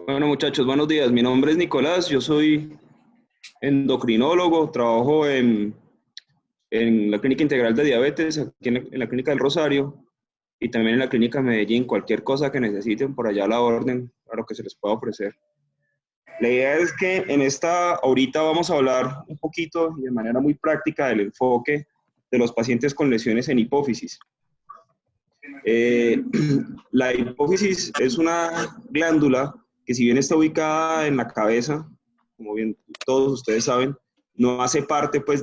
Bueno, muchachos, buenos días. Mi nombre es Nicolás, yo soy endocrinólogo, trabajo en la Clínica Integral de Diabetes, aquí en la Clínica del Rosario, y también en la Clínica Medellín. Cualquier cosa que necesiten por allá a la orden, a lo que se les pueda ofrecer. La idea es que ahorita vamos a hablar un poquito y de manera muy práctica del enfoque de los pacientes con lesiones en hipófisis. La hipófisis es una glándula que, si bien está ubicada en la cabeza, como bien todos ustedes saben, no hace parte pues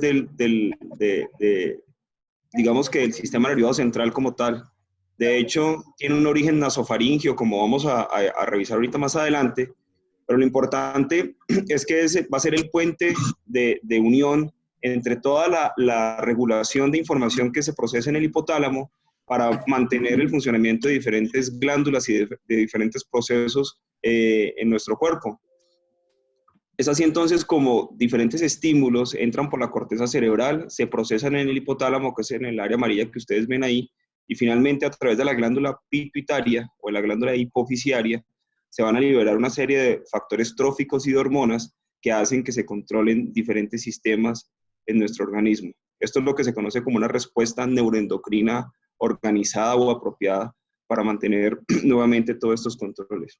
digamos que del sistema nervioso central como tal. De hecho, tiene un origen nasofaringio, como vamos a revisar ahorita más adelante, pero lo importante es que ese va a ser el puente de unión entre toda la regulación de información que se procesa en el hipotálamo para mantener el funcionamiento de diferentes glándulas y de diferentes procesos en nuestro cuerpo. Es así entonces como diferentes estímulos entran por la corteza cerebral, se procesan en el hipotálamo, que es en el área amarilla que ustedes ven ahí, y finalmente a través de la glándula pituitaria o la glándula hipofisiaria se van a liberar una serie de factores tróficos y de hormonas que hacen que se controlen diferentes sistemas en nuestro organismo. Esto es lo que se conoce como una respuesta neuroendocrina organizada o apropiada para mantener nuevamente todos estos controles.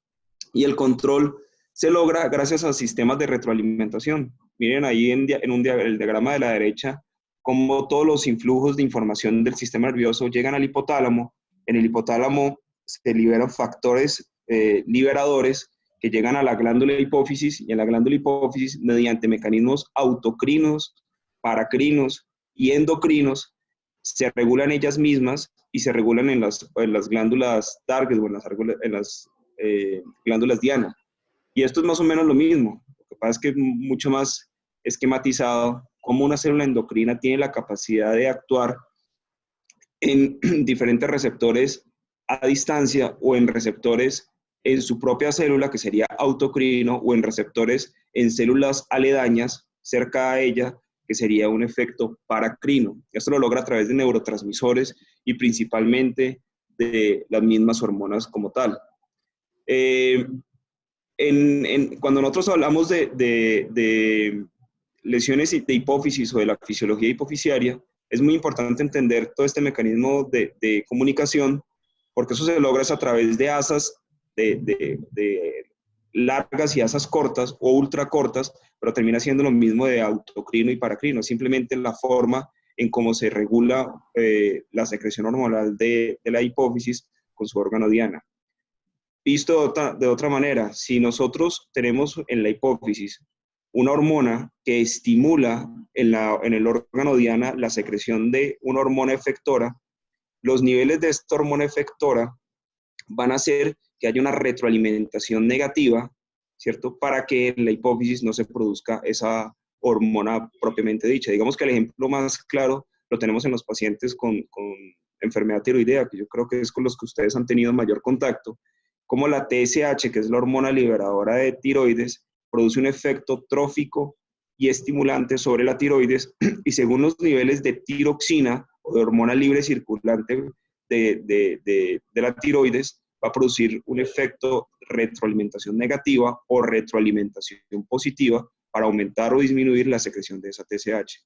Y el control se logra gracias a sistemas de retroalimentación. Miren ahí el diagrama de la derecha, cómo todos los influjos de información del sistema nervioso llegan al hipotálamo. En el hipotálamo se liberan factores liberadores que llegan a la glándula hipófisis, y en la glándula hipófisis, mediante mecanismos autocrinos, paracrinos y endocrinos, se regulan ellas mismas y se regulan en las glándulas target o en las glándulas diana. Y esto es más o menos lo mismo. Lo que pasa es que es mucho más esquematizado cómo una célula endocrina tiene la capacidad de actuar en diferentes receptores a distancia o en receptores en su propia célula, que sería autocrino, o en receptores en células aledañas cerca a ella, que sería un efecto paracrino. Esto lo logra a través de neurotransmisores y principalmente de las mismas hormonas como tal. Cuando nosotros hablamos de lesiones de hipófisis o de la fisiología hipofisiaria, es muy importante entender todo este mecanismo de comunicación, porque eso se logra a través de asas de largas y asas cortas o ultracortas, pero termina siendo lo mismo de autocrino y paracrino, simplemente la forma en cómo se regula la secreción hormonal de la hipófisis con su órgano diana. Visto de otra manera, si nosotros tenemos en la hipófisis una hormona que estimula en el órgano diana la secreción de una hormona efectora, los niveles de esta hormona efectora van a hacer que haya una retroalimentación negativa, ¿cierto? Para que en la hipófisis no se produzca esa hormona propiamente dicha. Digamos que el ejemplo más claro lo tenemos en los pacientes con enfermedad tiroidea, que yo creo que es con los que ustedes han tenido mayor contacto, como la TSH, que es la hormona liberadora de tiroides, produce un efecto trófico y estimulante sobre la tiroides, y según los niveles de tiroxina o de hormona libre circulante de la tiroides, va a producir un efecto retroalimentación negativa o retroalimentación positiva para aumentar o disminuir la secreción de esa TSH.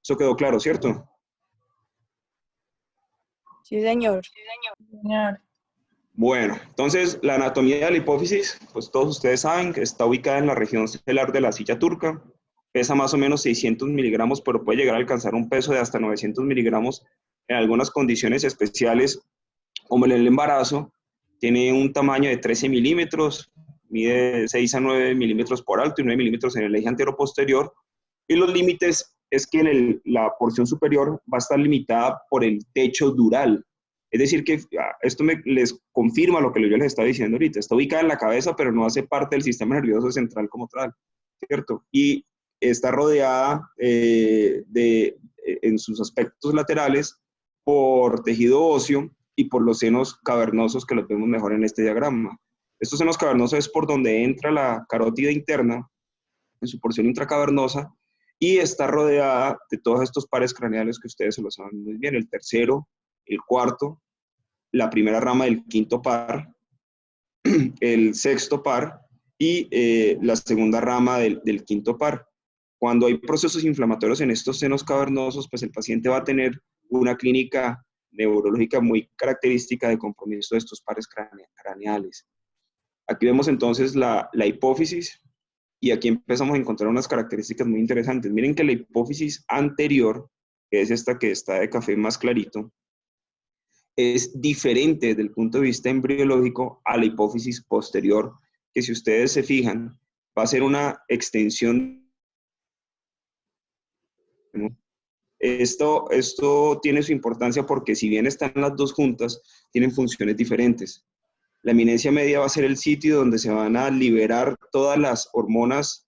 Eso quedó claro, ¿cierto? Sí, señor. Bueno, entonces la anatomía de la hipófisis, pues todos ustedes saben que está ubicada en la región celular de la silla turca, pesa más o menos 600 miligramos, pero puede llegar a alcanzar un peso de hasta 900 miligramos en algunas condiciones especiales, como en el embarazo. Tiene un tamaño de 13 milímetros, mide 6 a 9 milímetros por alto y 9 milímetros en el eje antero-posterior, y los límites es que la porción superior va a estar limitada por el techo dural. Es decir, que esto les confirma lo que yo les estaba diciendo ahorita. Está ubicada en la cabeza, pero no hace parte del sistema nervioso central como tal, ¿cierto? Y está rodeada en sus aspectos laterales por tejido óseo y por los senos cavernosos, que los vemos mejor en este diagrama. Estos senos cavernosos es por donde entra la carótida interna, en su porción intracavernosa, y está rodeada de todos estos pares craneales que ustedes se lo saben muy bien, el tercero, el cuarto, la primera rama del quinto par, el sexto par y la segunda rama del quinto par. Cuando hay procesos inflamatorios en estos senos cavernosos, pues el paciente va a tener una clínica neurológica muy característica de compromiso de estos pares craneales. Aquí vemos entonces la hipófisis y aquí empezamos a encontrar unas características muy interesantes. Miren que la hipófisis anterior, que es esta que está de café más clarito, es diferente desde el punto de vista embriológico a la hipófisis posterior, que si ustedes se fijan, va a ser una extensión. Esto tiene su importancia porque si bien están las dos juntas, tienen funciones diferentes. La eminencia media va a ser el sitio donde se van a liberar todas las hormonas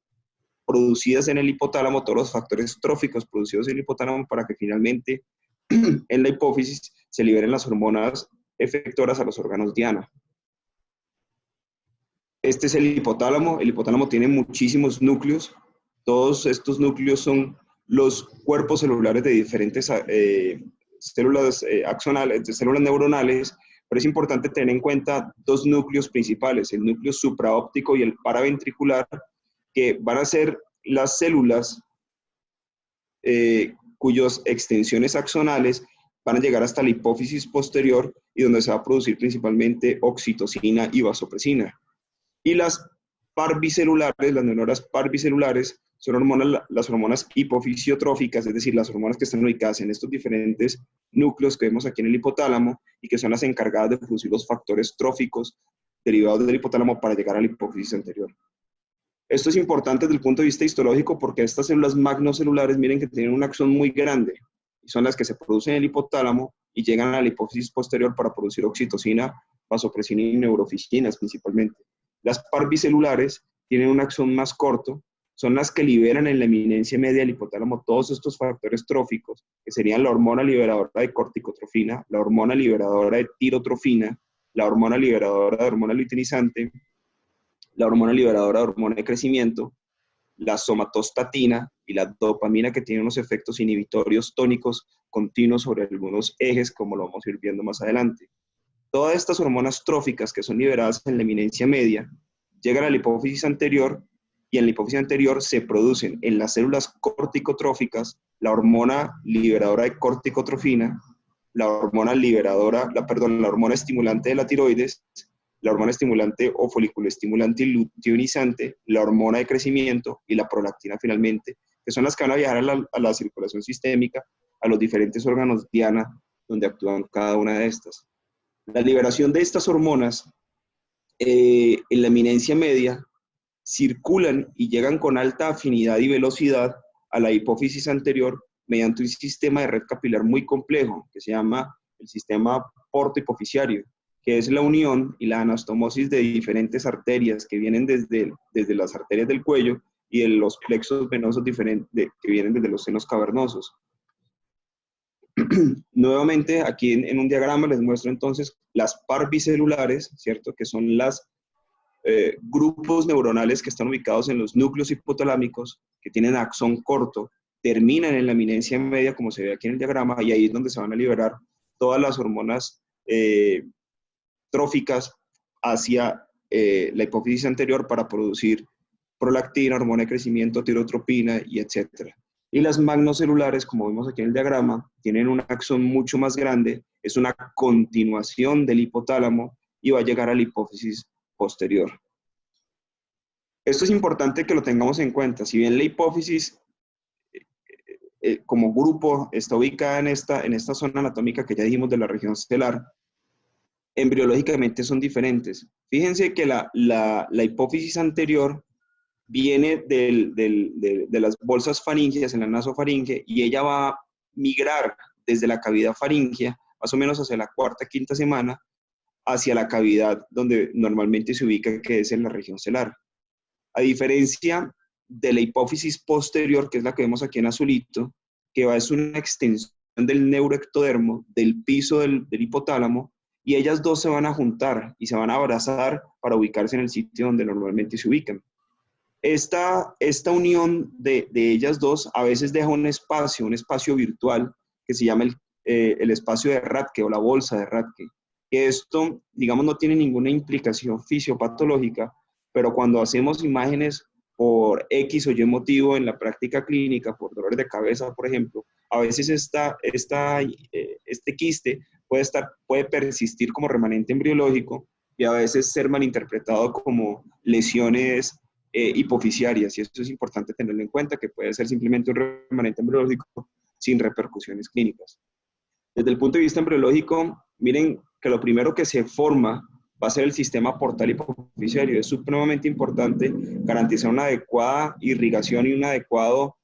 producidas en el hipotálamo, todos los factores tróficos producidos en el hipotálamo para que finalmente en la hipófisis se liberen las hormonas efectoras a los órganos diana. Este es el hipotálamo. El hipotálamo tiene muchísimos núcleos. Todos estos núcleos son los cuerpos celulares de diferentes células axonales, de células neuronales, pero es importante tener en cuenta dos núcleos principales, el núcleo supraóptico y el paraventricular, que van a ser las células cuyas extensiones axonales van a llegar hasta la hipófisis posterior y donde se va a producir principalmente oxitocina y vasopresina. Y las parbicelulares, las neuronas parbicelulares, son las hormonas hipofisiotróficas, es decir, las hormonas que están ubicadas en estos diferentes núcleos que vemos aquí en el hipotálamo y que son las encargadas de producir los factores tróficos derivados del hipotálamo para llegar a la hipófisis anterior. Esto es importante desde el punto de vista histológico porque estas células magnocelulares, miren que tienen un axón muy grande y son las que se producen en el hipotálamo y llegan a la hipófisis posterior para producir oxitocina, vasopresina y neuroficinas principalmente. Las parbicelulares tienen un axón más corto, son las que liberan en la eminencia media del hipotálamo todos estos factores tróficos, que serían la hormona liberadora de corticotrofina, la hormona liberadora de tirotrofina, la hormona liberadora de hormona luteinizante, la hormona liberadora de hormona de crecimiento, la somatostatina y la dopamina, que tienen unos efectos inhibitorios tónicos continuos sobre algunos ejes, como lo vamos a ir viendo más adelante. Todas estas hormonas tróficas que son liberadas en la eminencia media llegan a la hipófisis anterior y en la hipófisis anterior se producen en las células corticotróficas la hormona liberadora de corticotrofina, la hormona la hormona estimulante de la tiroides, la hormona estimulante o foliculoestimulante y luteinizante, la hormona de crecimiento y la prolactina finalmente, que son las que van a viajar a la circulación sistémica, a los diferentes órganos diana donde actúan cada una de estas. La liberación de estas hormonas en la eminencia media circulan y llegan con alta afinidad y velocidad a la hipófisis anterior mediante un sistema de red capilar muy complejo que se llama el sistema portohipofisiario, que es la unión y la anastomosis de diferentes arterias que vienen desde las arterias del cuello y de los plexos venosos que vienen desde los senos cavernosos. Nuevamente, aquí en un diagrama les muestro entonces las parbicelulares, ¿cierto? Que son las grupos neuronales que están ubicados en los núcleos hipotalámicos, que tienen axón corto, terminan en la eminencia media, como se ve aquí en el diagrama, y ahí es donde se van a liberar todas las hormonas tróficas hacia la hipófisis anterior para producir prolactina, hormona de crecimiento, tirotropina y etcétera. Y las magnocelulares, como vemos aquí en el diagrama, tienen un axón mucho más grande, es una continuación del hipotálamo y va a llegar a la hipófisis posterior. Esto es importante que lo tengamos en cuenta. Si bien la hipófisis como grupo está ubicada en esta zona anatómica que ya dijimos de la región celar, embriológicamente son diferentes. Fíjense que la hipófisis anterior viene de las bolsas faríngeas en la nasofaringe y ella va a migrar desde la cavidad faríngea, más o menos hacia la cuarta, quinta semana, hacia la cavidad donde normalmente se ubica, que es en la región celar. A diferencia de la hipófisis posterior, que es la que vemos aquí en azulito, que es una extensión del neuroectodermo, del piso del hipotálamo, y ellas dos se van a juntar y se van a abrazar para ubicarse en el sitio donde normalmente se ubican. Esta unión de ellas dos a veces deja un espacio virtual que se llama el espacio de Rathke o la bolsa de Rathke. Que esto, digamos, no tiene ninguna implicación fisiopatológica, pero cuando hacemos imágenes por X o Y motivo en la práctica clínica, por dolores de cabeza, por ejemplo, a veces este quiste puede persistir como remanente embriológico y a veces ser malinterpretado como lesiones hipofisiarias, y eso es importante tenerlo en cuenta, que puede ser simplemente un remanente embriológico sin repercusiones clínicas. Desde el punto de vista embriológico, miren que lo primero que se forma va a ser el sistema portal hipofisiario. Es supremamente importante garantizar una adecuada irrigación y un adecuado,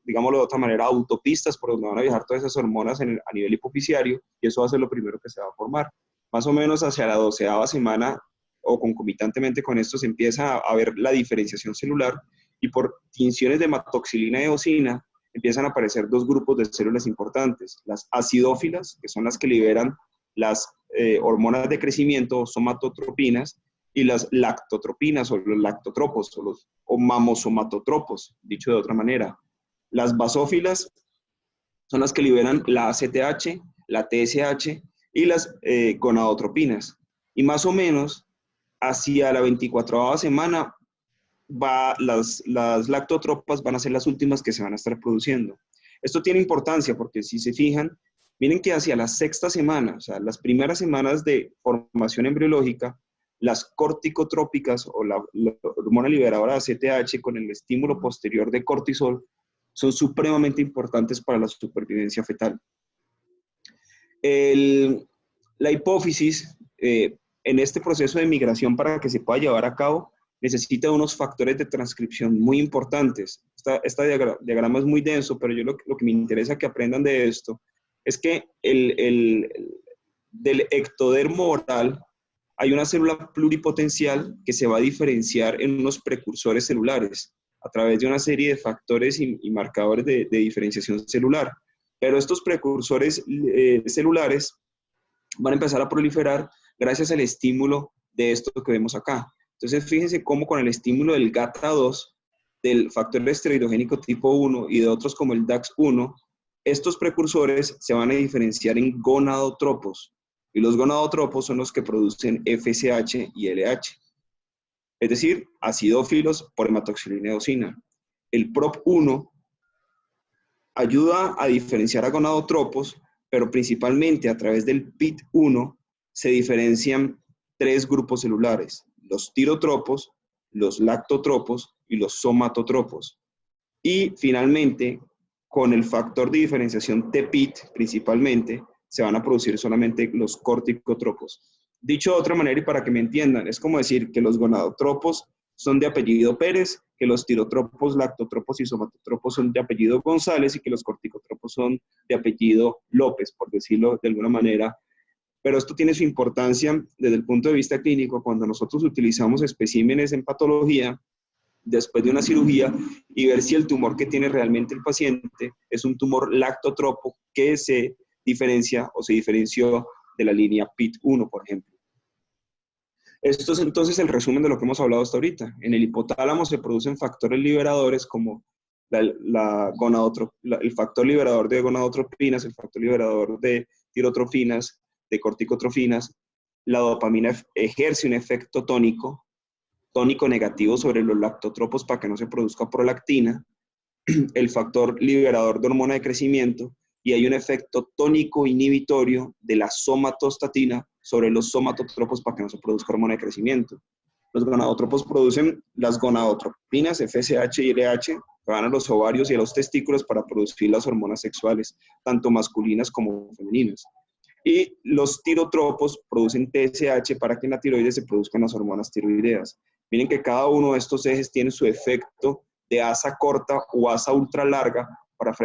digámoslo de otra manera, autopistas por donde van a viajar todas esas hormonas a nivel hipofisiario, y eso va a ser lo primero que se va a formar. Más o menos hacia la 12ª semana o concomitantemente con esto se empieza a ver la diferenciación celular, y por tinciones de hematoxilina y eosina empiezan a aparecer dos grupos de células importantes: las acidófilas, que son las que liberan las hormonas de crecimiento, somatotropinas, y las lactotropinas o los lactotropos o mamosomatotropos, dicho de otra manera. Las basófilas son las que liberan la ACTH, la TSH y las gonadotropinas. Y más o menos hacia la 24ª semana las lactotropas van a ser las últimas que se van a estar produciendo. Esto tiene importancia porque si se fijan, miren que hacia la 6ª semana, o sea, las primeras semanas de formación embriológica, las corticotrópicas o la hormona liberadora de ACTH con el estímulo posterior de cortisol son supremamente importantes para la supervivencia fetal. La hipófisis, en este proceso de migración, para que se pueda llevar a cabo, necesita unos factores de transcripción muy importantes. Este diagrama es muy denso, pero yo lo que me interesa que aprendan de esto es que del ectodermo oral hay una célula pluripotencial que se va a diferenciar en unos precursores celulares a través de una serie de factores y marcadores de diferenciación celular. Pero estos precursores celulares van a empezar a proliferar gracias al estímulo de esto que vemos acá. Entonces, fíjense cómo con el estímulo del GATA2, del factor esteroidogénico tipo 1 y de otros como el DAX1, estos precursores se van a diferenciar en gonadotropos. Y los gonadotropos son los que producen FSH y LH. Es decir, acidófilos por hematoxilina eosina. El PROP1 ayuda a diferenciar a gonadotropos, pero principalmente a través del PIT1 se diferencian tres grupos celulares: los tirotropos, los lactotropos y los somatotropos. Y finalmente, con el factor de diferenciación TPIT principalmente, se van a producir solamente los corticotropos. Dicho de otra manera y para que me entiendan, es como decir que los gonadotropos son de apellido Pérez, que los tirotropos, lactotropos y somatotropos son de apellido González y que los corticotropos son de apellido López, por decirlo de alguna manera. Pero esto tiene su importancia desde el punto de vista clínico cuando nosotros utilizamos especímenes en patología después de una cirugía y ver si el tumor que tiene realmente el paciente es un tumor lactotropo que se diferencia o se diferenció de la línea PIT1, por ejemplo. Esto es entonces el resumen de lo que hemos hablado hasta ahorita. En el hipotálamo se producen factores liberadores como el factor liberador de gonadotropinas, el factor liberador de tirotrofinas, de corticotrofinas. La dopamina ejerce un efecto tónico negativo sobre los lactotropos para que no se produzca prolactina, el factor liberador de hormona de crecimiento, y hay un efecto tónico inhibitorio de la somatostatina sobre los somatotropos para que no se produzca hormona de crecimiento. Los gonadotropos producen las gonadotropinas, FSH y LH, que van a los ovarios y a los testículos para producir las hormonas sexuales, tanto masculinas como femeninas. Y los tirotropos producen TSH para que en la tiroides se produzcan las hormonas tiroideas. Miren que cada uno de estos ejes tiene su efecto de asa corta o asa ultra larga para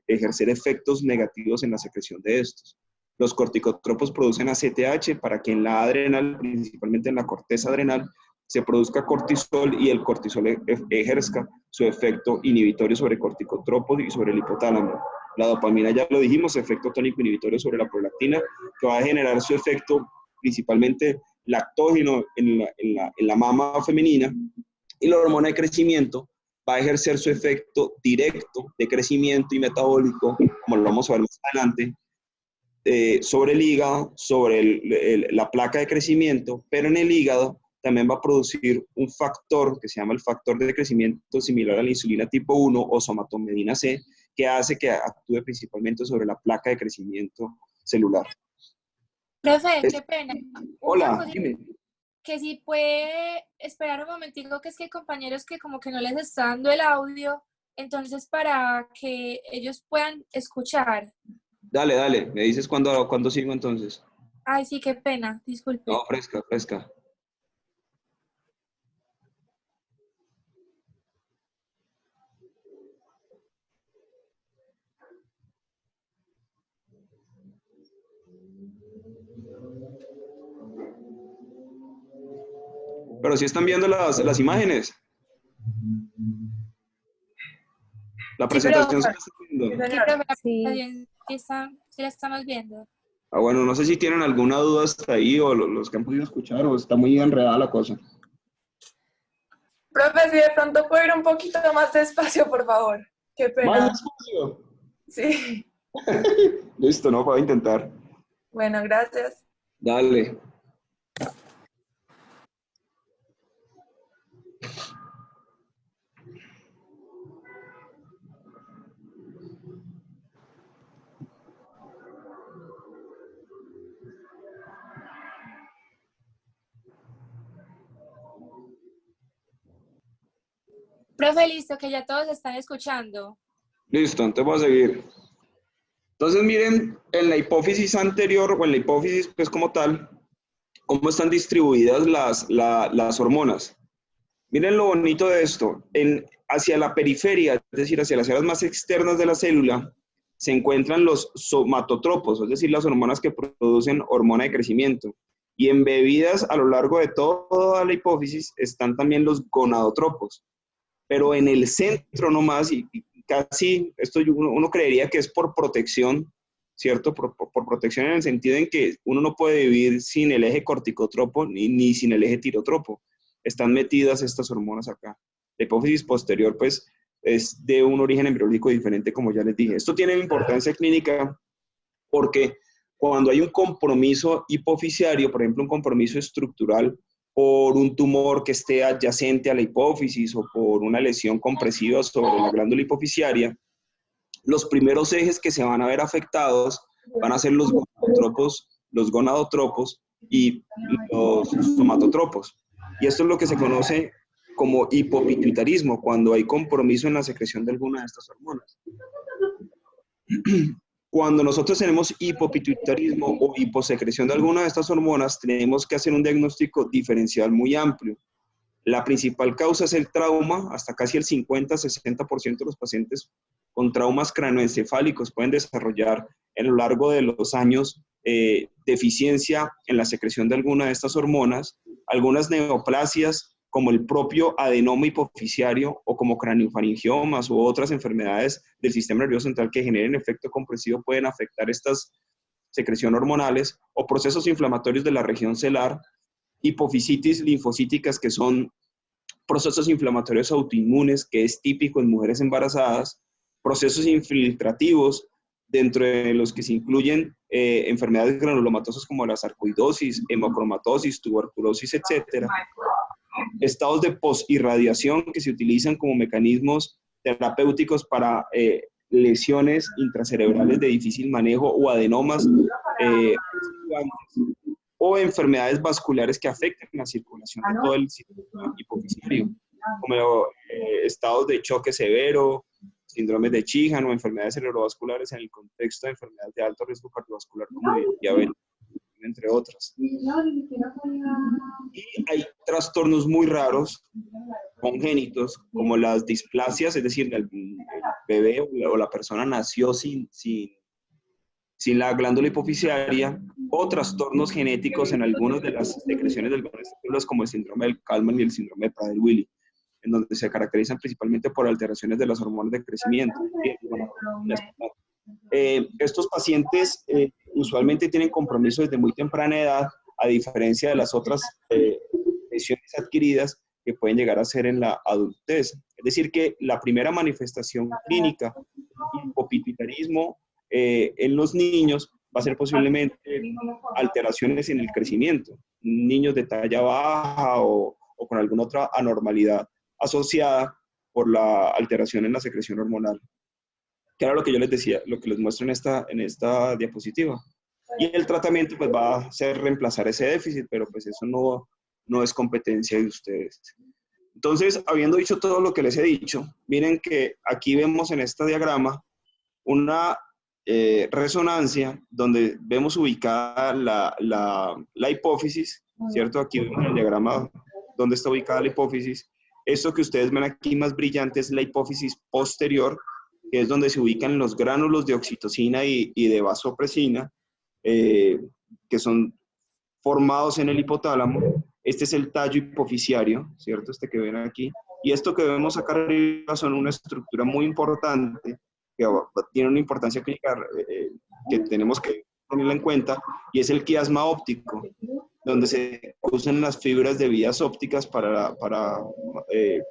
ejercer efectos negativos en la secreción de estos. Los corticotropos producen ACTH para que en la adrenal, principalmente en la corteza adrenal, se produzca cortisol y el cortisol ejerza su efecto inhibitorio sobre corticotropos y sobre el hipotálamo. La dopamina, ya lo dijimos, efecto tónico inhibitorio sobre la prolactina, que va a generar su efecto principalmente lactógeno en la mama femenina, y la hormona de crecimiento va a ejercer su efecto directo de crecimiento y metabólico, como lo vamos a ver más adelante, sobre el hígado, sobre la placa de crecimiento, pero en el hígado también va a producir un factor que se llama el factor de crecimiento similar a la insulina tipo 1 o somatomedina C, que hace que actúe principalmente sobre la placa de crecimiento celular. Profe, qué pena. Una Hola, cosita, dime. que si puede esperar un momentico, que es que hay compañeros que como que no les está dando el audio, entonces para que ellos puedan escuchar. Dale, dale, me dices cuándo sigo entonces. Ay, sí, qué pena, disculpe. No, fresca, fresca. Pero si están viendo las imágenes, la Sí, pero presentación se la están viendo. sí, profe, Sí. sí la estamos viendo. Ah, bueno, no sé si tienen alguna duda hasta ahí o los que han podido escuchar o está muy enredada la cosa. Profe, si de pronto puedo ir un poquito más despacio, por favor. Qué Más pena. despacio. Sí. Listo, no, puedo intentar. Bueno, gracias. Dale. Profe, listo, que ya todos están escuchando. Listo, entonces voy a seguir. Entonces miren, en la hipófisis anterior o en la hipófisis pues como tal, cómo están distribuidas las hormonas. Miren lo bonito de esto. Hacia la periferia, es decir, hacia las áreas más externas de la célula, se encuentran los somatotropos, es decir, las hormonas que producen hormona de crecimiento. Y embebidas a lo largo de toda la hipófisis están también los gonadotropos. Pero en el centro nomás, y casi, esto uno creería que es por protección, ¿cierto? Por protección en el sentido en que uno no puede vivir sin el eje corticotropo ni sin el eje tirotropo. Están metidas estas hormonas acá. La hipófisis posterior, pues, es de un origen embriológico diferente, como ya les dije. Esto tiene importancia clínica porque cuando hay un compromiso hipofisiario, por ejemplo, un compromiso estructural por un tumor que esté adyacente a la hipófisis o por una lesión compresiva sobre la glándula hipofisiaria, los primeros ejes que se van a ver afectados van a ser los gonadotropos y los somatotropos. Y esto es lo que se conoce como hipopituitarismo, cuando hay compromiso en la secreción de alguna de estas hormonas. Cuando nosotros tenemos hipopituitarismo o hiposecreción de alguna de estas hormonas, tenemos que hacer un diagnóstico diferencial muy amplio. La principal causa es el trauma, hasta casi el 50-60% de los pacientes con traumas cranoencefálicos pueden desarrollar a lo largo de los años deficiencia en la secreción de alguna de estas hormonas, algunas neoplasias como el propio adenoma hipofisiario o como craniofaringiomas u otras enfermedades del sistema nervioso central que generen efecto compresivo pueden afectar estas secreciones hormonales o procesos inflamatorios de la región celular, hipofisitis linfocíticas que son procesos inflamatorios autoinmunes, que es típico en mujeres embarazadas, procesos infiltrativos, dentro de los que se incluyen enfermedades granulomatosas como la sarcoidosis, hemocromatosis, tuberculosis, etcétera. Estados de posirradiación que se utilizan como mecanismos terapéuticos para lesiones intracerebrales de difícil manejo o adenomas o enfermedades vasculares que afecten la circulación de todo el sistema hipofisiario, como estados de choque severo, síndromes de Sheehan o enfermedades cerebrovasculares en el contexto de enfermedades de alto riesgo cardiovascular como diabetes, entre otras. Y hay trastornos muy raros, congénitos, como las displasias, es decir, el bebé o la persona nació sin la glándula hipofisiaria, o trastornos genéticos en algunas de las secreciones del células, como el síndrome del Kalman y el síndrome de Prader-Willi, en donde se caracterizan principalmente por alteraciones de las hormonas de crecimiento. Estos pacientes usualmente tienen compromiso desde muy temprana edad, a diferencia de las otras lesiones adquiridas que pueden llegar a ser en la adultez. Es decir, que la primera manifestación clínica, hipopituitarismo, en los niños va a ser posiblemente alteraciones en el crecimiento, niños de talla baja o con alguna otra anormalidad asociada por la alteración en la secreción hormonal, que era lo que yo les decía, lo que les muestro en esta diapositiva. Y el tratamiento pues va a ser reemplazar ese déficit, pero pues eso no es competencia de ustedes. Entonces, habiendo dicho todo lo que les he dicho, miren que aquí vemos en este diagrama una resonancia donde vemos ubicada la hipófisis, ¿cierto? Aquí vemos en el diagrama donde está ubicada la hipófisis. Esto que ustedes ven aquí más brillante es la hipófisis posterior, que es donde se ubican los gránulos de oxitocina y de vasopresina, que son formados en el hipotálamo. Este es el tallo hipofisiario, ¿cierto? Este que ven aquí. Y esto que vemos acá arriba son una estructura muy importante, que tiene una importancia clínica que tenemos que tenerla en cuenta, y es el quiasma óptico, donde se usan las fibras de vías ópticas para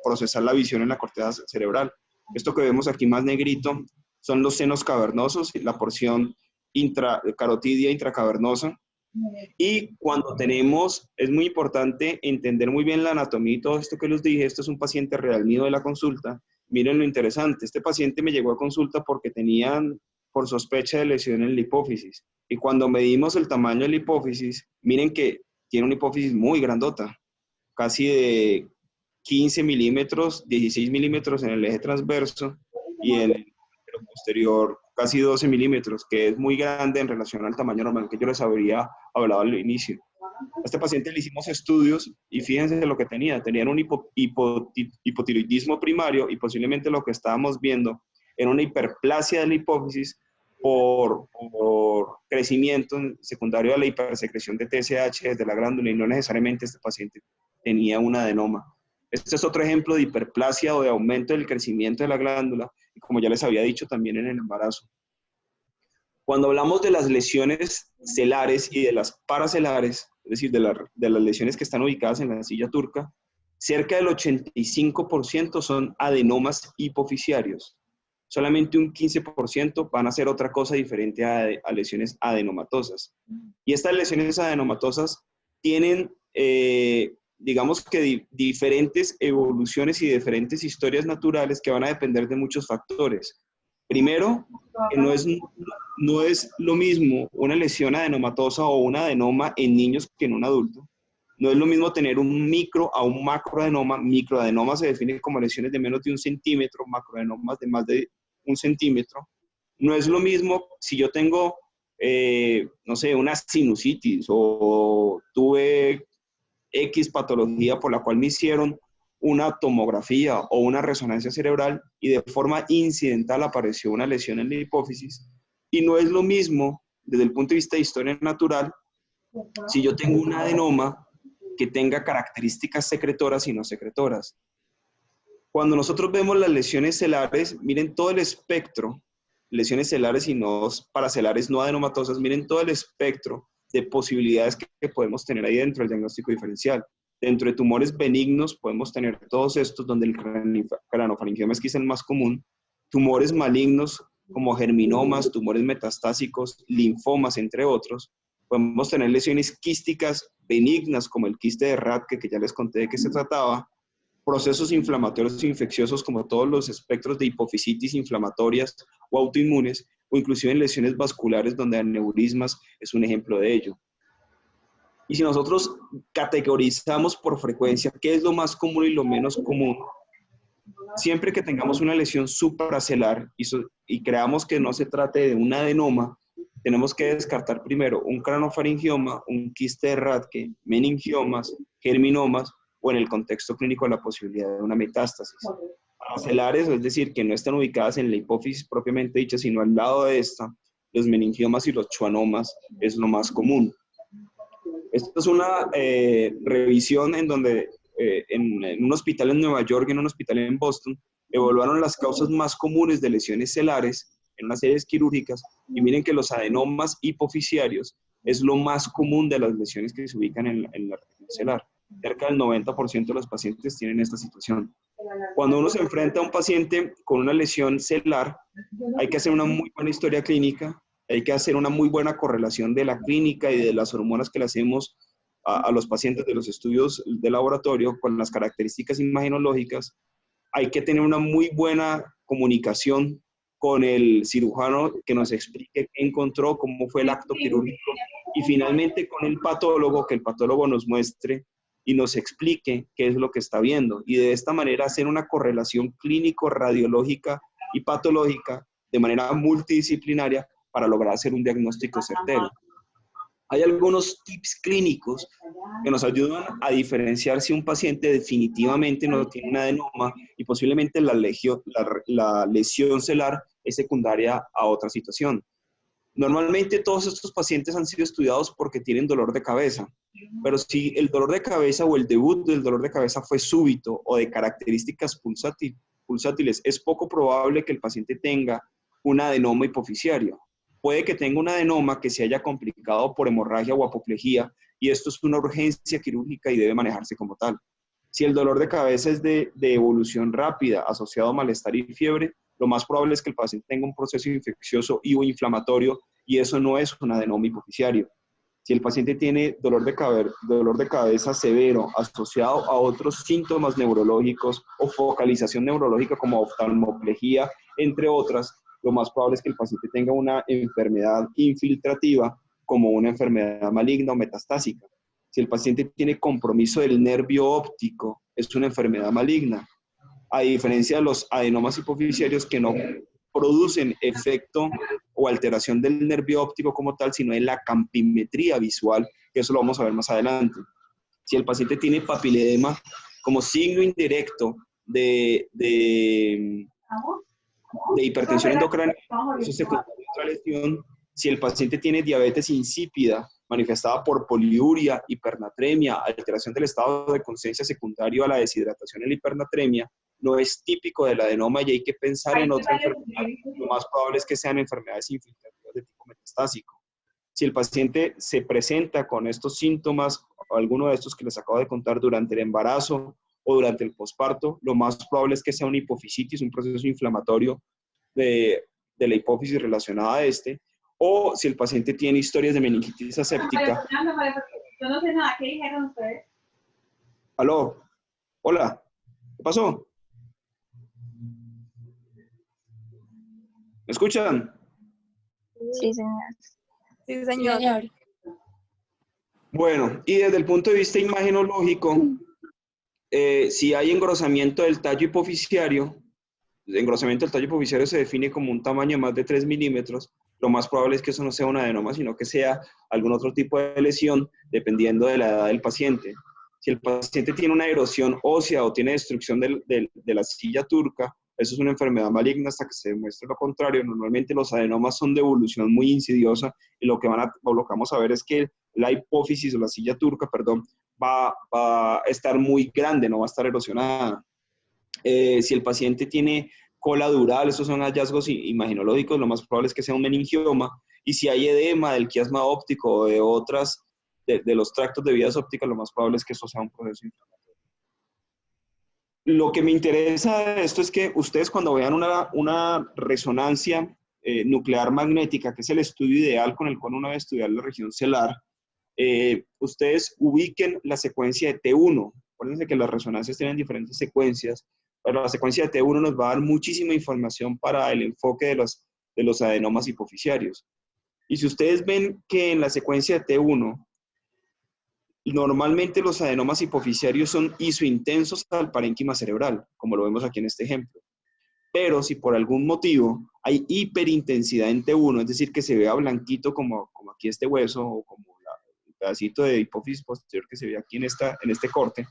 procesar la visión en la corteza cerebral. Esto que vemos aquí más negrito son los senos cavernosos, la porción carotidia intracavernosa. Y cuando tenemos, es muy importante entender muy bien la anatomía y todo esto que les dije. Esto es un paciente real mío de la consulta. Miren lo interesante, este paciente me llegó a consulta porque tenían por sospecha de lesión en la hipófisis. Y cuando medimos el tamaño de la hipófisis, miren que tiene una hipófisis muy grandota, casi de 15 milímetros, 16 milímetros en el eje transverso y en el posterior casi 12 milímetros, que es muy grande en relación al tamaño normal que yo les habría hablado al inicio. A este paciente le hicimos estudios y fíjense lo que tenían un hipotiroidismo primario, y posiblemente lo que estábamos viendo era una hiperplasia de la hipófisis por crecimiento secundario a la hipersecreción de TSH desde la glándula, y no necesariamente este paciente tenía un adenoma. Este es otro ejemplo de hiperplasia o de aumento del crecimiento de la glándula, y como ya les había dicho también en el embarazo. Cuando hablamos de las lesiones celares y de las paracelares, es decir, de las lesiones que están ubicadas en la silla turca, cerca del 85% son adenomas hipofisiarios. Solamente un 15% van a ser otra cosa diferente a lesiones adenomatosas. Y estas lesiones adenomatosas tienen, digamos que diferentes evoluciones y diferentes historias naturales que van a depender de muchos factores. Primero, que no es lo mismo una lesión adenomatosa o un adenoma en niños que en un adulto. No es lo mismo tener un micro a un macroadenoma. Microadenoma se define como lesiones de menos de 1 centímetro, macroadenomas de más de 1 centímetro. No es lo mismo si yo tengo, no sé, una sinusitis o tuve X patología por la cual me hicieron una tomografía o una resonancia cerebral y de forma incidental apareció una lesión en la hipófisis. Y no es lo mismo desde el punto de vista de historia natural si yo tengo un adenoma que tenga características secretoras y no secretoras. Cuando nosotros vemos las lesiones celares, miren todo el espectro, lesiones celares y no paracelares no adenomatosas, miren todo el espectro de posibilidades que podemos tener ahí dentro del diagnóstico diferencial. Dentro de tumores benignos podemos tener todos estos, donde el craniofaringioma es quizá el más común, tumores malignos como germinomas, tumores metastásicos, linfomas, entre otros. Podemos tener lesiones quísticas benignas como el quiste de Rathke, que ya les conté de qué se trataba, procesos inflamatorios e infecciosos como todos los espectros de hipofisitis inflamatorias o autoinmunes, o inclusive en lesiones vasculares donde aneurismas es un ejemplo de ello. Y si nosotros categorizamos por frecuencia qué es lo más común y lo menos común, siempre que tengamos una lesión supracelar y creamos que no se trate de un adenoma, tenemos que descartar primero un craniofaringioma, un quiste de Rathke, meningiomas, germinomas, o en el contexto clínico la posibilidad de una metástasis. Paracelares, es decir, que no están ubicadas en la hipófisis propiamente dicha, sino al lado de esta, los meningiomas y los schwannomas es lo más común. Esto es una revisión en donde en un hospital en Nueva York y en un hospital en Boston evaluaron las causas más comunes de lesiones celares en unas series quirúrgicas, y miren que los adenomas hipofisiarios es lo más común de las lesiones que se ubican en la región celar. Cerca del 90% de los pacientes tienen esta situación. Cuando uno se enfrenta a un paciente con una lesión celular, hay que hacer una muy buena historia clínica Hay que hacer una muy buena correlación de la clínica y de las hormonas que le hacemos a los pacientes de los estudios de laboratorio con las características imagenológicas. Hay que tener una muy buena comunicación con el cirujano que nos explique qué encontró, cómo fue el acto quirúrgico, y finalmente con el patólogo, que el patólogo nos muestre y nos explique qué es lo que está viendo. Y de esta manera hacer una correlación clínico, radiológica y patológica de manera multidisciplinaria para lograr hacer un diagnóstico certero. Hay algunos tips clínicos que nos ayudan a diferenciar si un paciente definitivamente no tiene un adenoma y posiblemente la lesión celular es secundaria a otra situación. Normalmente todos estos pacientes han sido estudiados porque tienen dolor de cabeza, pero si el dolor de cabeza o el debut del dolor de cabeza fue súbito o de características pulsátiles, es poco probable que el paciente tenga un adenoma hipoficiario. Puede que tenga un adenoma que se haya complicado por hemorragia o apoplejía, y esto es una urgencia quirúrgica y debe manejarse como tal. Si el dolor de cabeza es de evolución rápida, asociado a malestar y fiebre, lo más probable es que el paciente tenga un proceso infeccioso y o inflamatorio, y eso no es un adenoma hipoficiario. Si el paciente tiene dolor de cabeza severo asociado a otros síntomas neurológicos o focalización neurológica como oftalmoplejía, entre otras, lo más probable es que el paciente tenga una enfermedad infiltrativa como una enfermedad maligna o metastásica. Si el paciente tiene compromiso del nervio óptico, es una enfermedad maligna, a diferencia de los adenomas hipoficiarios que no producen efecto o alteración del nervio óptico como tal, sino en la campimetría visual, que eso lo vamos a ver más adelante. Si el paciente tiene papiledema como signo indirecto de hipertensión endocrinal, eso se considera otra lesión. Si el paciente tiene diabetes insípida, manifestada por poliuria, hipernatremia, alteración del estado de conciencia secundario a la deshidratación y la hipernatremia, no es típico del adenoma y hay que pensar en otra enfermedad. Lo más probable es que sean enfermedades infiltrativas de tipo metastásico. Si el paciente se presenta con estos síntomas, o alguno de estos que les acabo de contar durante el embarazo o durante el posparto, lo más probable es que sea una hipofisitis, un proceso inflamatorio de la hipófisis relacionada a este, o si el paciente tiene historias de meningitis aséptica. Yo no sé nada, ¿qué dijeron ustedes? ¿Aló? Hola, ¿qué pasó? ¿Me escuchan? Sí, señor. Sí, señor. Señor. Bueno, y desde el punto de vista imagenológico, si hay engrosamiento del tallo hipoficiario, el engrosamiento del tallo hipoficiario se define como un tamaño de más de 3 milímetros, lo más probable es que eso no sea un adenoma, sino que sea algún otro tipo de lesión, dependiendo de la edad del paciente. Si el paciente tiene una erosión ósea o tiene destrucción de la silla turca, eso es una enfermedad maligna hasta que se demuestre lo contrario. Normalmente los adenomas son de evolución muy insidiosa y lo que vamos a ver es que la hipófisis o la silla turca, perdón, va a estar muy grande, no va a estar erosionada. Si el paciente tiene cola dural, esos son hallazgos imagenológicos, lo más probable es que sea un meningioma. Y si hay edema del quiasma óptico o de otras, de los tractos de vías ópticas, lo más probable es que eso sea un proceso inflamatorio. Lo que me interesa de esto es que ustedes cuando vean una resonancia nuclear magnética, que es el estudio ideal con el cual uno debe estudiar la región celular, ustedes ubiquen la secuencia de T1. Acuérdense que las resonancias tienen diferentes secuencias, pero la secuencia de T1 nos va a dar muchísima información para el enfoque de los adenomas hipoficiarios. Y si ustedes ven que en la secuencia de T1, normalmente los adenomas hipoficiarios son isointensos al parénquima cerebral, como lo vemos aquí en este ejemplo. Pero si por algún motivo hay hiperintensidad en T1, es decir, que se vea blanquito como aquí este hueso o como el pedacito de hipófisis posterior que se ve aquí en este corte,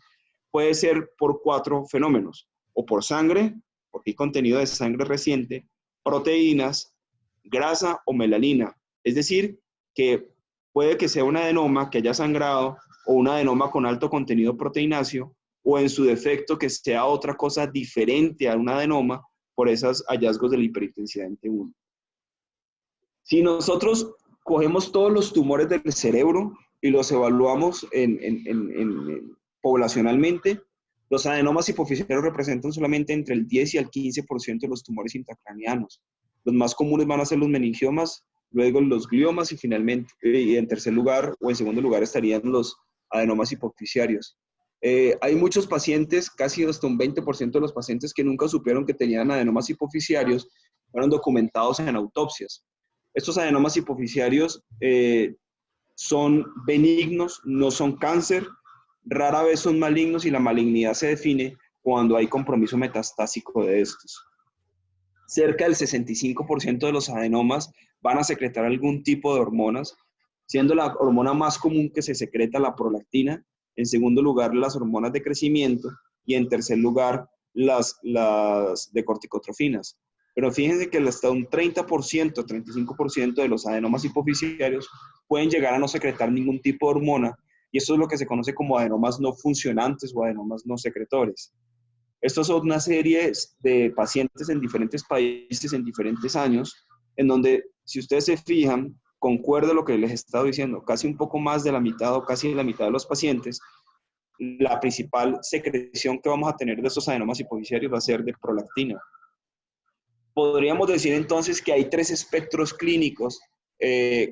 puede ser por 4 fenómenos, o por sangre, porque hay contenido de sangre reciente, proteínas, grasa o melanina. Es decir, que puede que sea un adenoma que haya sangrado o un adenoma con alto contenido proteináceo, o en su defecto que sea otra cosa diferente a un adenoma por esos hallazgos de la hiperintensidad en T1. Si nosotros cogemos todos los tumores del cerebro y los evaluamos poblacionalmente, los adenomas hipoficiarios representan solamente entre el 10 y el 15% de los tumores intracraneanos. Los más comunes van a ser los meningiomas, luego los gliomas y finalmente, y en tercer lugar o en segundo lugar estarían los adenomas hipofisiarios. Hay muchos pacientes, casi hasta un 20% de los pacientes que nunca supieron que tenían adenomas hipofisiarios, fueron documentados en autopsias. Estos adenomas hipofisiarios son benignos, no son cáncer, rara vez son malignos y la malignidad se define cuando hay compromiso metastásico de estos. Cerca del 65% de los adenomas van a secretar algún tipo de hormonas, siendo la hormona más común que se secreta la prolactina, en segundo lugar las hormonas de crecimiento y en tercer lugar las de corticotrofinas. Pero fíjense que hasta un 30%, 35% de los adenomas hipofisiarios pueden llegar a no secretar ningún tipo de hormona, y esto es lo que se conoce como adenomas no funcionantes o adenomas no secretores. Estos son una serie de pacientes en diferentes países, en diferentes años, en donde, si ustedes se fijan, concuerda lo que les he estado diciendo, casi un poco más de la mitad o casi la mitad de los pacientes, la principal secreción que vamos a tener de estos adenomas hipofisiarios va a ser de prolactina. Podríamos decir entonces que hay 3 espectros clínicos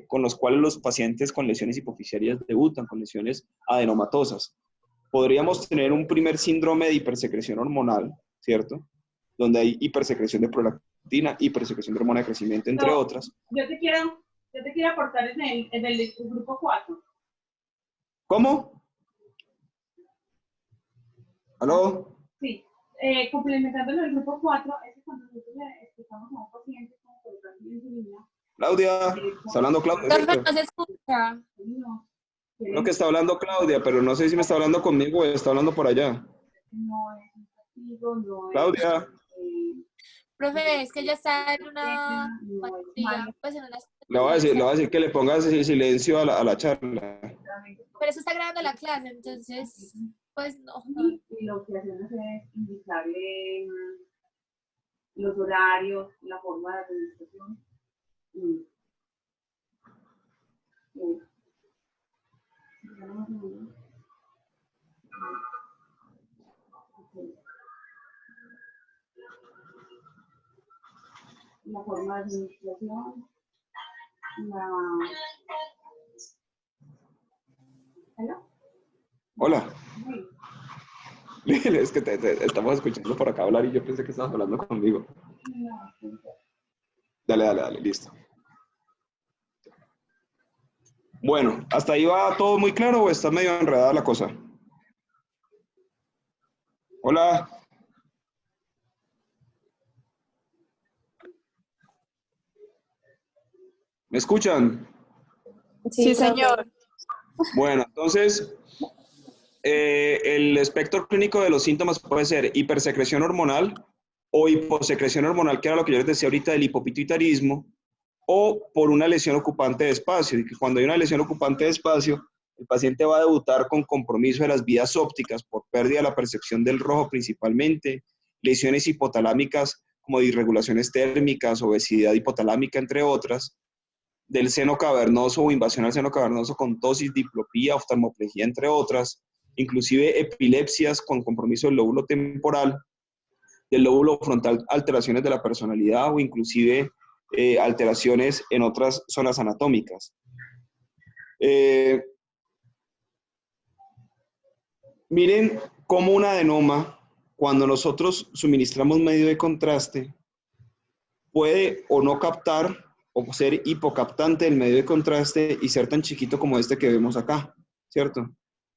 con los cuales los pacientes con lesiones hipofisiarias debutan, con lesiones adenomatosas. Podríamos tener un primer síndrome de hipersecreción hormonal, ¿cierto? Donde hay hipersecreción de prolactina, hipersecreción de hormona de crecimiento, entre otras. Yo te quiero aportar en el grupo 4. ¿Cómo? ¿Aló? Sí. Complementando en el grupo 4, es cuando nosotros explicamos a un paciente como colocar insulina. Claudia, está hablando Claudia. Profe, no se escucha. No, Creo que está hablando Claudia, pero no sé si me está hablando conmigo o está hablando por allá. no es un castigo, no Claudia. es... Profe, es que ella está en una no es maestría, malo. pues en una Le voy a decir que le pongas silencio a la charla. pero eso está grabando la clase, entonces, pues no. Y lo que hacemos es indicarle los horarios, la forma de administración. La forma de administración, ¿Aló? Hola. Sí. Es que te estamos escuchando por acá hablar y yo pensé que estabas hablando conmigo. Dale, listo. Bueno, ¿hasta ahí va todo muy claro o está medio enredada la cosa? Hola. ¿Me escuchan? Sí, señor. Bueno, entonces, el espectro clínico de los síntomas puede ser hipersecreción hormonal o hiposecreción hormonal, que era lo que yo les decía ahorita del hipopituitarismo, o por una lesión ocupante de espacio. Y que cuando hay una lesión ocupante de espacio, el paciente va a debutar con compromiso de las vías ópticas por pérdida de la percepción del rojo principalmente, lesiones hipotalámicas como disregulaciones térmicas, obesidad hipotalámica, entre otras, del seno cavernoso o invasión al seno cavernoso con tosis, diplopía, oftalmoplejía, entre otras, inclusive epilepsias con compromiso del lóbulo temporal, del lóbulo frontal, alteraciones de la personalidad o inclusive alteraciones en otras zonas anatómicas. Miren cómo un adenoma, cuando nosotros suministramos medio de contraste, puede o no captar o ser hipocaptante del medio de contraste y ser tan chiquito como este que vemos acá, ¿cierto?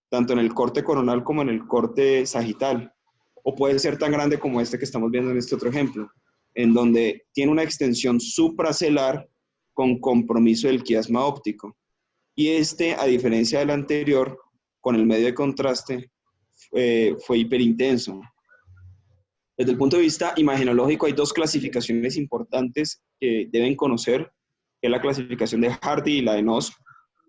Tanto en el corte coronal como en el corte sagital. O puede ser tan grande como este que estamos viendo en este otro ejemplo, en donde tiene una extensión supracelular con compromiso del quiasma óptico. Y este, a diferencia del anterior, con el medio de contraste, fue hiperintenso. Desde el punto de vista imagenológico, hay 2 clasificaciones importantes que deben conocer, que es la clasificación de Harding y la de Noss.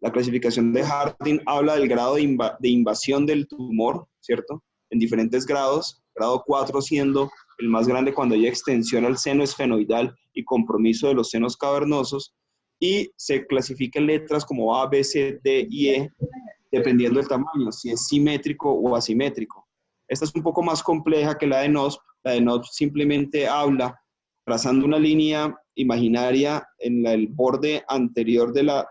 La clasificación de Harding habla del grado de invasión del tumor, ¿cierto? En diferentes grados, grado 4 siendo el más grande cuando hay extensión al seno esfenoidal y compromiso de los senos cavernosos, y se clasifica en letras como A, B, C, D y E, dependiendo del tamaño, si es simétrico o asimétrico. Esta es un poco más compleja que la de Noss. La de Noss simplemente habla, trazando una línea imaginaria en el borde anterior de la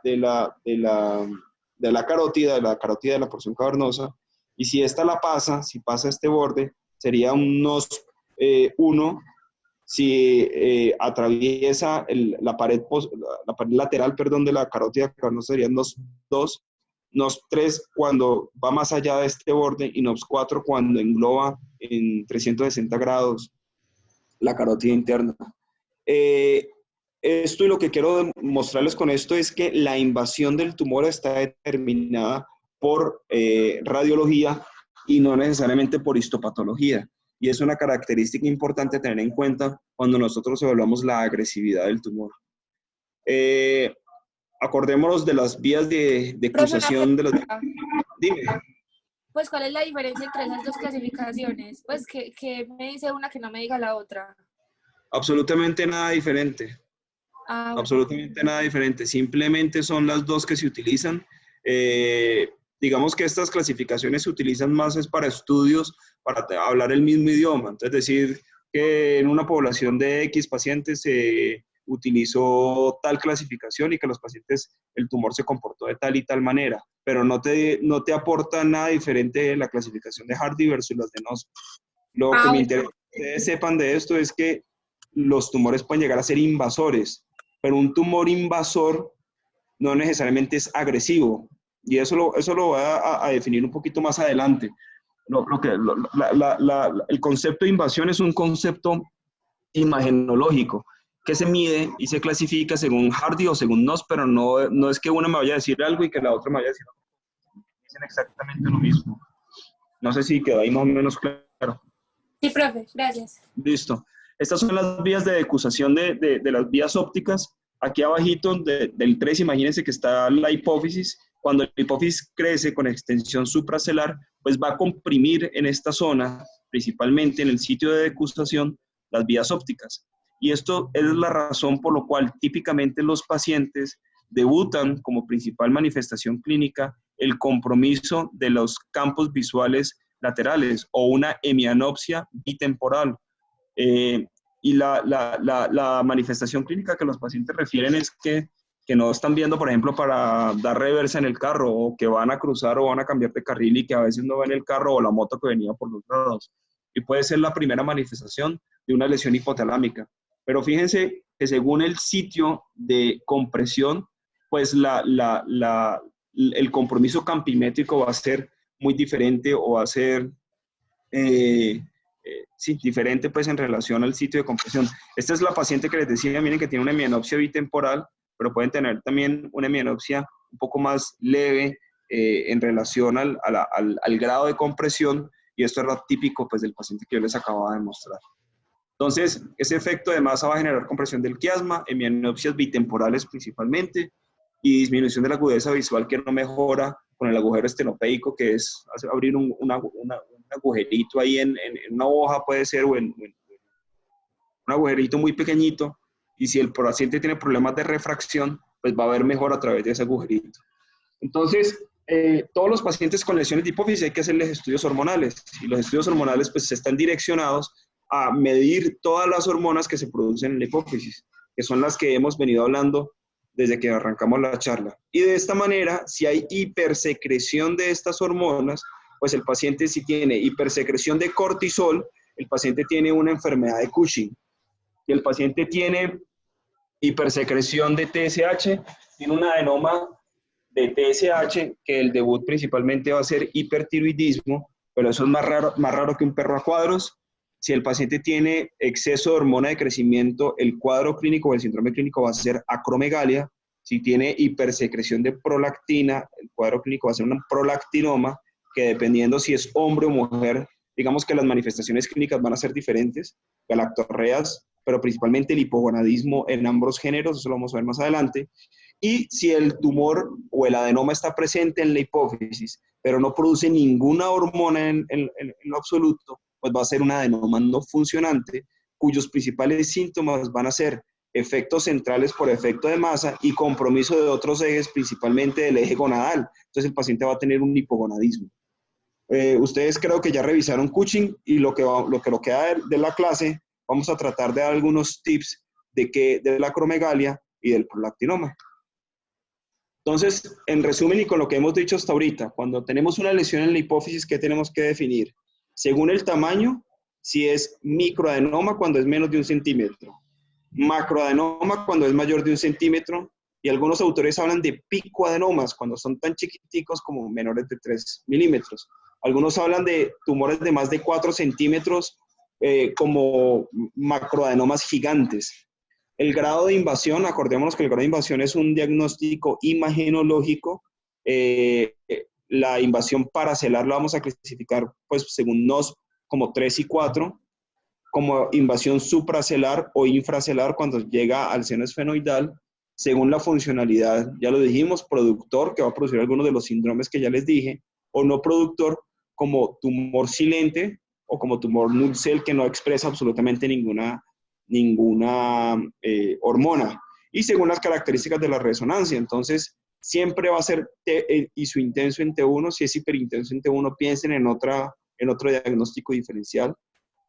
carótida, de la porción cavernosa, y si esta si pasa este borde, sería un NOS 1. Si atraviesa la pared lateral, perdón, de la carótida cavernosa, sería NOS 2, NOS 3 cuando va más allá de este borde, y NOS 4 cuando engloba en 360 grados la carótida interna. Esto, y lo que quiero mostrarles con esto, es que la invasión del tumor está determinada por radiología y no necesariamente por histopatología. Y es una característica importante a tener en cuenta cuando nosotros evaluamos la agresividad del tumor. Acordémonos de las vías de cruzación de los... Dime. Pues, ¿cuál es la diferencia entre esas dos clasificaciones? Pues, que me dice una que no me diga la otra. Absolutamente nada diferente. Ah, bueno. Absolutamente nada diferente. Simplemente son las dos que se utilizan. Digamos que estas clasificaciones se utilizan más es para estudios, para hablar el mismo idioma. Entonces, decir que en una población de X pacientes se utilizó tal clasificación y que los pacientes el tumor se comportó de tal y tal manera, pero no te aporta nada diferente la clasificación de Hardy versus las de NOS. Lo que me interesa que ustedes sepan de esto es que los tumores pueden llegar a ser invasores, pero un tumor invasor no necesariamente es agresivo. Y eso lo voy a definir un poquito más adelante. El concepto de invasión es un concepto imagenológico que se mide y se clasifica según Hardy o según NOS, pero no es que una me vaya a decir algo y que la otra me vaya a decir algo. Dicen exactamente lo mismo. No sé si quedó ahí más o menos claro. Sí, profe, gracias. Listo. Estas son las vías de decusación de las vías ópticas. Aquí abajito del 3, imagínense que está la hipófisis. Cuando la hipófisis crece con extensión supracelular, pues va a comprimir en esta zona, principalmente en el sitio de decusación, las vías ópticas. Y esto es la razón por la cual típicamente los pacientes debutan como principal manifestación clínica el compromiso de los campos visuales laterales o una hemianopsia bitemporal. Y la manifestación clínica que los pacientes refieren es que no están viendo, por ejemplo, para dar reversa en el carro, o que van a cruzar o van a cambiar de carril y que a veces no ven el carro o la moto que venía por los lados. Y puede ser la primera manifestación de una lesión hipotalámica. Pero fíjense que según el sitio de compresión, pues el compromiso campimétrico va a ser muy diferente, o va a ser diferente pues en relación al sitio de compresión. Esta es la paciente que les decía, miren que tiene una hemianopsia bitemporal, pero pueden tener también una hemianopsia un poco más leve en relación al grado de compresión, y esto es lo típico pues del paciente que yo les acababa de mostrar. Entonces, ese efecto de masa va a generar compresión del quiasma, hemianopsias bitemporales principalmente, y disminución de la agudeza visual que no mejora con el agujero estenopeico, que es abrir un agujerito ahí en una hoja, puede ser, o en un agujerito muy pequeñito, y si el paciente tiene problemas de refracción, pues va a ver mejor a través de ese agujerito. Entonces, todos los pacientes con lesiones de hipófisis hay que hacerles estudios hormonales, y los estudios hormonales pues están direccionados a medir todas las hormonas que se producen en la hipófisis, que son las que hemos venido hablando desde que arrancamos la charla. Y de esta manera, si hay hipersecreción de estas hormonas, pues el paciente, si tiene hipersecreción de cortisol, el paciente tiene una enfermedad de Cushing. Si el paciente tiene hipersecreción de TSH, tiene un adenoma de TSH, que el debut principalmente va a ser hipertiroidismo, pero eso es más raro que un perro a cuadros. Si el paciente tiene exceso de hormona de crecimiento, el cuadro clínico o el síndrome clínico va a ser acromegalia. Si tiene hipersecreción de prolactina, el cuadro clínico va a ser un prolactinoma, que dependiendo si es hombre o mujer, digamos que las manifestaciones clínicas van a ser diferentes, galactorreas, pero principalmente el hipogonadismo en ambos géneros, eso lo vamos a ver más adelante. Y si el tumor o el adenoma está presente en la hipófisis, pero no produce ninguna hormona en lo absoluto, pues va a ser un adenoma no funcionante, cuyos principales síntomas van a ser efectos centrales por efecto de masa y compromiso de otros ejes, principalmente del eje gonadal. Entonces el paciente va a tener un hipogonadismo. Ustedes creo que ya revisaron Cushing, y lo que queda de la clase, vamos a tratar de dar algunos tips de la acromegalia y del prolactinoma. Entonces, en resumen y con lo que hemos dicho hasta ahorita, cuando tenemos una lesión en la hipófisis, ¿qué tenemos que definir? Según el tamaño, si es microadenoma cuando es menos de 1 centímetro, macroadenoma cuando es mayor de 1 centímetro, y algunos autores hablan de picoadenomas cuando son tan chiquiticos como menores de 3 milímetros. Algunos hablan de tumores de más de 4 centímetros como macroadenomas gigantes. El grado de invasión, acordémonos que el grado de invasión es un diagnóstico imagenológico. La invasión paracelar la vamos a clasificar pues, según NOS como 3 y 4, como invasión supracelar o infracelar cuando llega al seno esfenoidal, según la funcionalidad, ya lo dijimos, productor, que va a producir algunos de los síndromes que ya les dije, o no productor, como tumor silente o como tumor null cell que no expresa absolutamente ninguna hormona, y según las características de la resonancia. Entonces, siempre va a ser isointenso en T1, si es hiperintenso en T1, piensen en otro diagnóstico diferencial.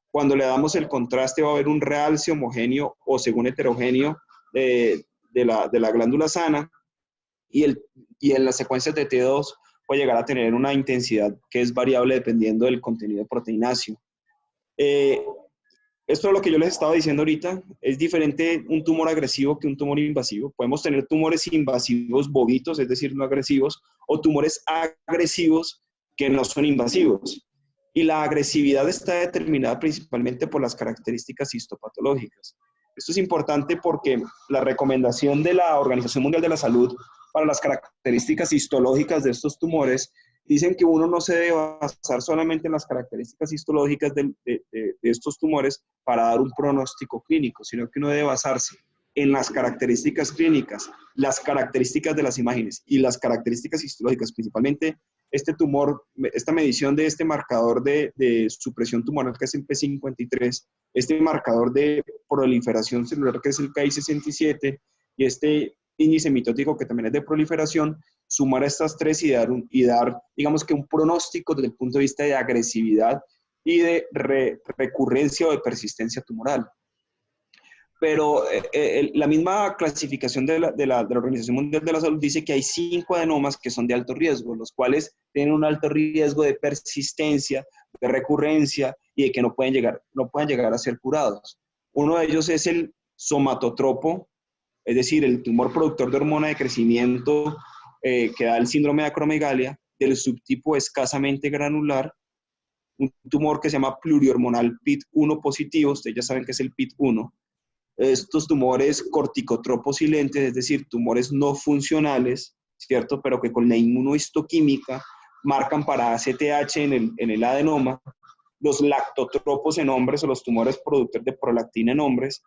Cuando le damos el contraste va a haber un realce homogéneo o según heterogéneo de la glándula sana, y en las secuencias de T2 puede llegar a tener una intensidad que es variable dependiendo del contenido proteináceo. Esto es lo que yo les estaba diciendo ahorita. Es diferente un tumor agresivo que un tumor invasivo. Podemos tener tumores invasivos bobitos, es decir, no agresivos, o tumores agresivos que no son invasivos. Y la agresividad está determinada principalmente por las características histopatológicas. Esto es importante porque la recomendación de la Organización Mundial de la Salud para las características histológicas de estos tumores dicen que uno no se debe basar solamente en las características histológicas de estos tumores para dar un pronóstico clínico, sino que uno debe basarse en las características clínicas, las características de las imágenes y las características histológicas, principalmente este tumor, esta medición de este marcador de supresión tumoral que es el P53, este marcador de proliferación celular que es el KI67 y este índice mitótico que también es de proliferación, sumar estas tres y dar digamos que un pronóstico desde el punto de vista de agresividad y de recurrencia o de persistencia tumoral. Pero la misma clasificación de la Organización Mundial de la Salud dice que hay 5 adenomas que son de alto riesgo, los cuales tienen un alto riesgo de persistencia, de recurrencia y de que no pueden llegar a ser curados. Uno de ellos es el somatotropo, es decir, el tumor productor de hormona de crecimiento que da el síndrome de acromegalia, del subtipo escasamente granular, un tumor que se llama plurihormonal PIT1 positivo, ustedes ya saben que es el PIT1. Estos tumores corticotropos silentes, es decir, tumores no funcionales, ¿cierto? Pero que con la inmunohistoquímica marcan para ACTH en el adenoma, los lactotropos en hombres o los tumores productores de prolactina en hombres,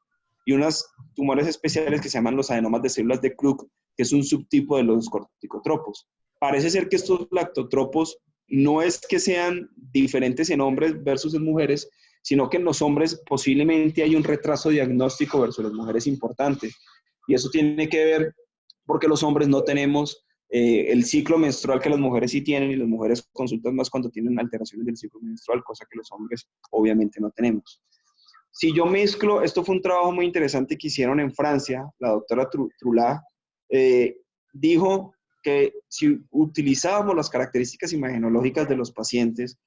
y unos tumores especiales que se llaman los adenomas de células de Krupp, que es un subtipo de los corticotropos. Parece ser que estos lactotropos no es que sean diferentes en hombres versus en mujeres, sino que en los hombres posiblemente hay un retraso diagnóstico versus las mujeres importante. Y eso tiene que ver porque los hombres no tenemos el ciclo menstrual que las mujeres sí tienen, y las mujeres consultan más cuando tienen alteraciones del ciclo menstrual, cosa que los hombres obviamente no tenemos. Si yo mezclo, esto fue un trabajo muy interesante que hicieron en Francia, la doctora Trulá dijo que si utilizábamos las características imagenológicas de los pacientes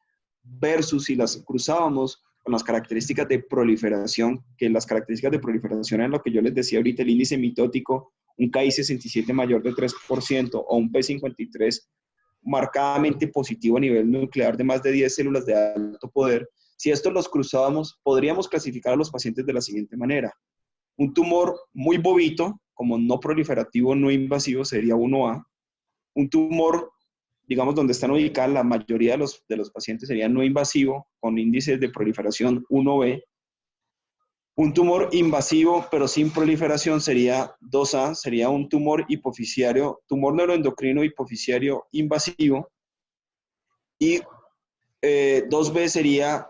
versus si las cruzábamos con las características de proliferación, que las características de proliferación eran lo que yo les decía ahorita, el índice mitótico, un KI67 mayor de 3% o un P53 marcadamente positivo a nivel nuclear de más de 10 células de alto poder. Si estos los cruzábamos, podríamos clasificar a los pacientes de la siguiente manera. Un tumor muy bobito, como no proliferativo, no invasivo, sería 1A. Un tumor, digamos, donde están ubicadas la mayoría de los pacientes sería no invasivo, con índices de proliferación 1B. Un tumor invasivo, pero sin proliferación, sería 2A, sería un tumor hipoficiario, tumor neuroendocrino hipoficiario invasivo. Y 2B sería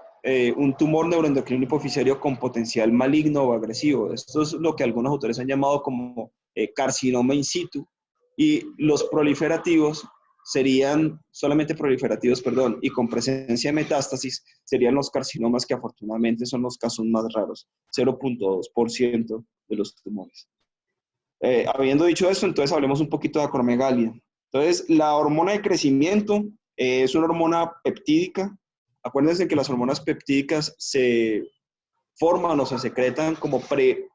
un tumor neuroendocrino hipoficiario con potencial maligno o agresivo. Esto es lo que algunos autores han llamado como carcinoma in situ. Y los proliferativos serían, solamente proliferativos, perdón, y con presencia de metástasis, serían los carcinomas que afortunadamente son los casos más raros, 0.2% los tumores. Habiendo dicho esto, entonces hablemos un poquito de acromegalia. Entonces, la hormona de crecimiento es una hormona peptídica. Acuérdense que las hormonas peptídicas se forman o se secretan como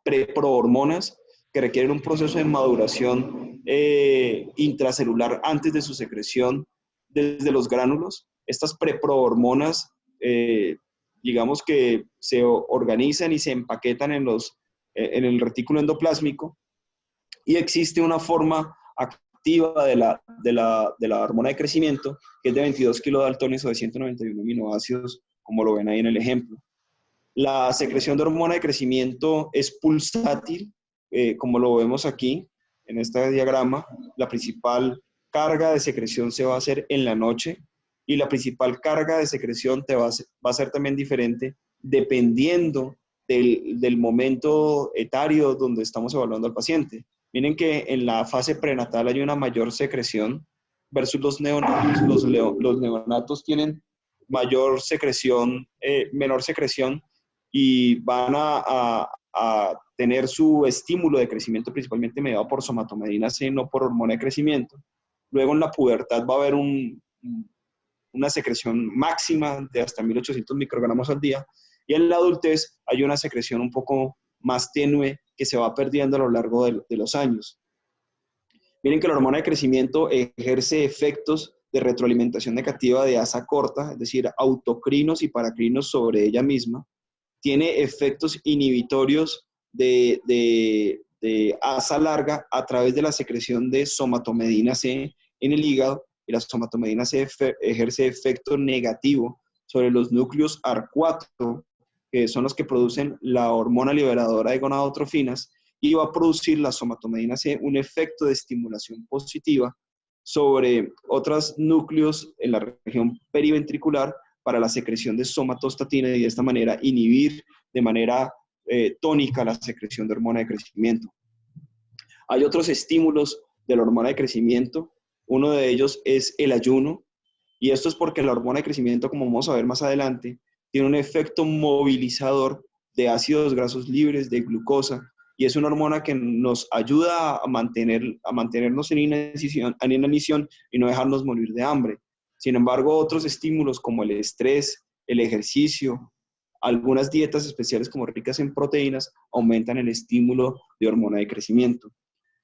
preprohormonas que requieren un proceso de maduración intracelular antes de su secreción desde los gránulos. Estas preprohormonas, digamos que se organizan y se empaquetan en el retículo endoplásmico, y existe una forma activa de la hormona de crecimiento, que es de 22 kilodaltones o de 191 aminoácidos, como lo ven ahí en el ejemplo. La secreción de hormona de crecimiento es pulsátil, como lo vemos aquí en este diagrama. La principal carga de secreción se va a hacer en la noche, y la principal carga de secreción va a ser también diferente dependiendo del momento etario donde estamos evaluando al paciente. Miren que en la fase prenatal hay una mayor secreción versus los neonatos. Los neonatos tienen mayor secreción, menor secreción, y van a tener su estímulo de crecimiento principalmente mediado por somatomedina C, no por hormona de crecimiento. Luego en la pubertad va a haber una secreción máxima de hasta 1800 microgramos al día, y en la adultez hay una secreción un poco más tenue que se va perdiendo a lo largo de los años. Miren que la hormona de crecimiento ejerce efectos de retroalimentación negativa de asa corta, es decir, autocrinos y paracrinos sobre ella misma. Tiene efectos inhibitorios de asa larga a través de la secreción de somatomedina C en el hígado, y la somatomedina C ejerce efecto negativo sobre los núcleos AR4, que son los que producen la hormona liberadora de gonadotrofinas, y va a producir la somatomedina C un efecto de estimulación positiva sobre otros núcleos en la región periventricular para la secreción de somatostatina, y de esta manera inhibir de manera tónica la secreción de hormona de crecimiento. Hay otros estímulos de la hormona de crecimiento. Uno de ellos es el ayuno, y esto es porque la hormona de crecimiento, como vamos a ver más adelante, tiene un efecto movilizador de ácidos grasos libres, de glucosa, y es una hormona que nos ayuda a mantenernos en inanición y no dejarnos morir de hambre. Sin embargo, otros estímulos como el estrés, el ejercicio, algunas dietas especiales como ricas en proteínas aumentan el estímulo de hormona de crecimiento.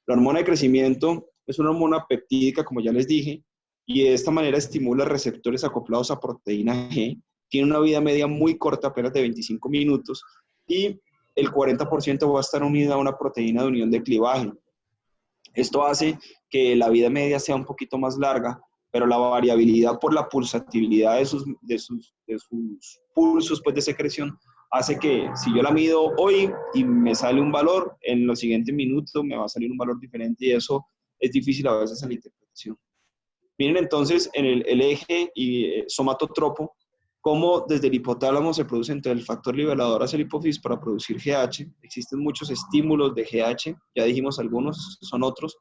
La hormona de crecimiento es una hormona peptídica, como ya les dije, y de esta manera estimula receptores acoplados a proteína G. Tiene una vida media muy corta, apenas de 25 minutos, y el 40% va a estar unida a una proteína de unión de clivaje. Esto hace que la vida media sea un poquito más larga, pero la variabilidad por la pulsatividad de sus pulsos pues, de secreción hace que si yo la mido hoy y me sale un valor, en los siguientes minutos me va a salir un valor diferente, y eso es difícil a veces en la interpretación. Miren entonces en el eje somatotropo, cómo desde el hipotálamo se produce entonces el factor liberador hacia el hipófisis para producir GH. Existen muchos estímulos de GH, ya dijimos algunos, son otros.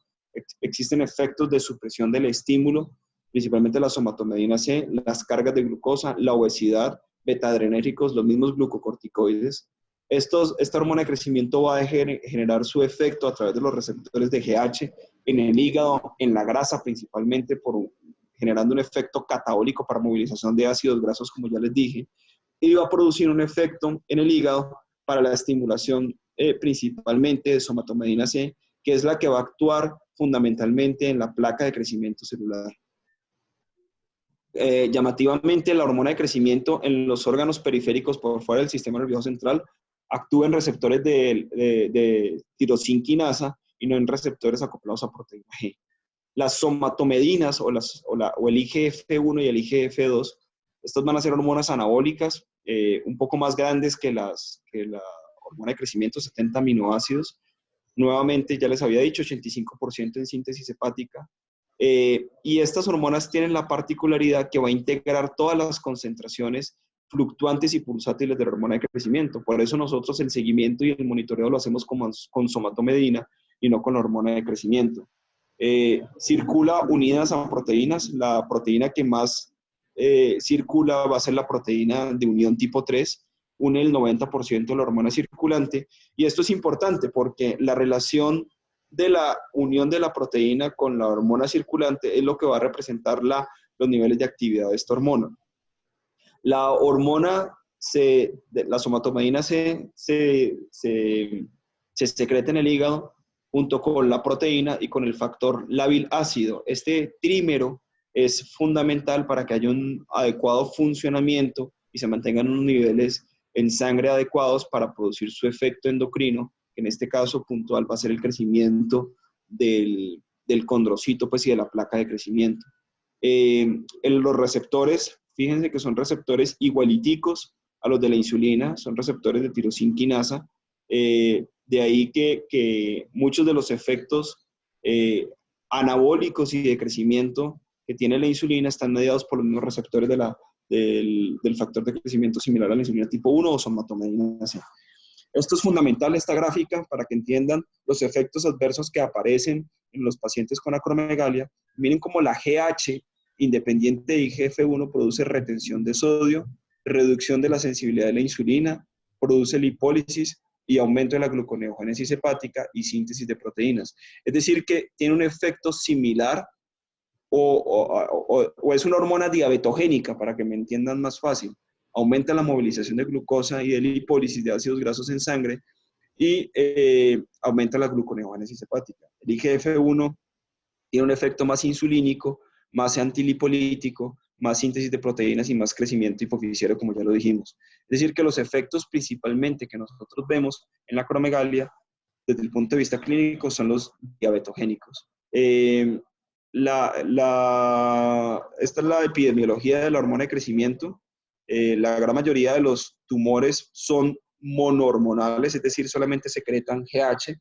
Existen efectos de supresión del estímulo, principalmente la somatomedina C, las cargas de glucosa, la obesidad, beta-adrenérgicos, los mismos glucocorticoides. Esta hormona de crecimiento va a generar su efecto a través de los receptores de GH en el hígado, en la grasa principalmente, generando un efecto catabólico para movilización de ácidos grasos, como ya les dije, y va a producir un efecto en el hígado para la estimulación principalmente de somatomedina C, que es la que va a actuar fundamentalmente en la placa de crecimiento celular. Llamativamente, la hormona de crecimiento en los órganos periféricos por fuera del sistema nervioso central actúa en receptores de tirosinquinasa y no en receptores acoplados a proteína G. Las somatomedinas o el IGF-1 y el IGF-2, estas van a ser hormonas anabólicas, un poco más grandes que la hormona de crecimiento, 70 aminoácidos. Nuevamente, ya les había dicho, 85% en síntesis hepática. Y estas hormonas tienen la particularidad que va a integrar todas las concentraciones fluctuantes y pulsátiles de la hormona de crecimiento. Por eso nosotros el seguimiento y el monitoreo lo hacemos con somatomedina y no con la hormona de crecimiento. Circula unidas a proteínas. La proteína que más circula va a ser la proteína de unión tipo 3, une el 90% de la hormona circulante. Y esto es importante porque la relación de la unión de la proteína con la hormona circulante es lo que va a representar los niveles de actividad de esta hormona. La hormona, la somatomedina se secreta en el hígado junto con la proteína y con el factor lábil ácido. Este trímero es fundamental para que haya un adecuado funcionamiento y se mantengan unos niveles en sangre adecuados para producir su efecto endocrino, que en este caso puntual va a ser el crecimiento del condrocito, pues, y de la placa de crecimiento. Los receptores, fíjense que son receptores igualiticos a los de la insulina, son receptores de tirosina quinasa, de ahí que muchos de los efectos anabólicos y de crecimiento que tiene la insulina están mediados por los mismos receptores del factor de crecimiento similar a la insulina tipo 1 o somatomedina C. Esto es fundamental, esta gráfica, para que entiendan los efectos adversos que aparecen en los pacientes con acromegalia. Miren cómo la GH, independiente de IGF-1, produce retención de sodio, reducción de la sensibilidad de la insulina, produce lipólisis y aumento de la gluconeogénesis hepática y síntesis de proteínas. Es decir, que tiene un efecto similar o es una hormona diabetogénica, para que me entiendan más fácil. Aumenta la movilización de glucosa y de lipólisis de ácidos grasos en sangre y aumenta la gluconeogénesis hepática. El IGF-1 tiene un efecto más insulínico, más antilipolítico, más síntesis de proteínas y más crecimiento hipofisiario, como ya lo dijimos. Es decir, que los efectos principalmente que nosotros vemos en la acromegalia, desde el punto de vista clínico, son los diabetogénicos. Esta es la epidemiología de la hormona de crecimiento. La gran mayoría de los tumores son monohormonales, es decir, solamente secretan GH,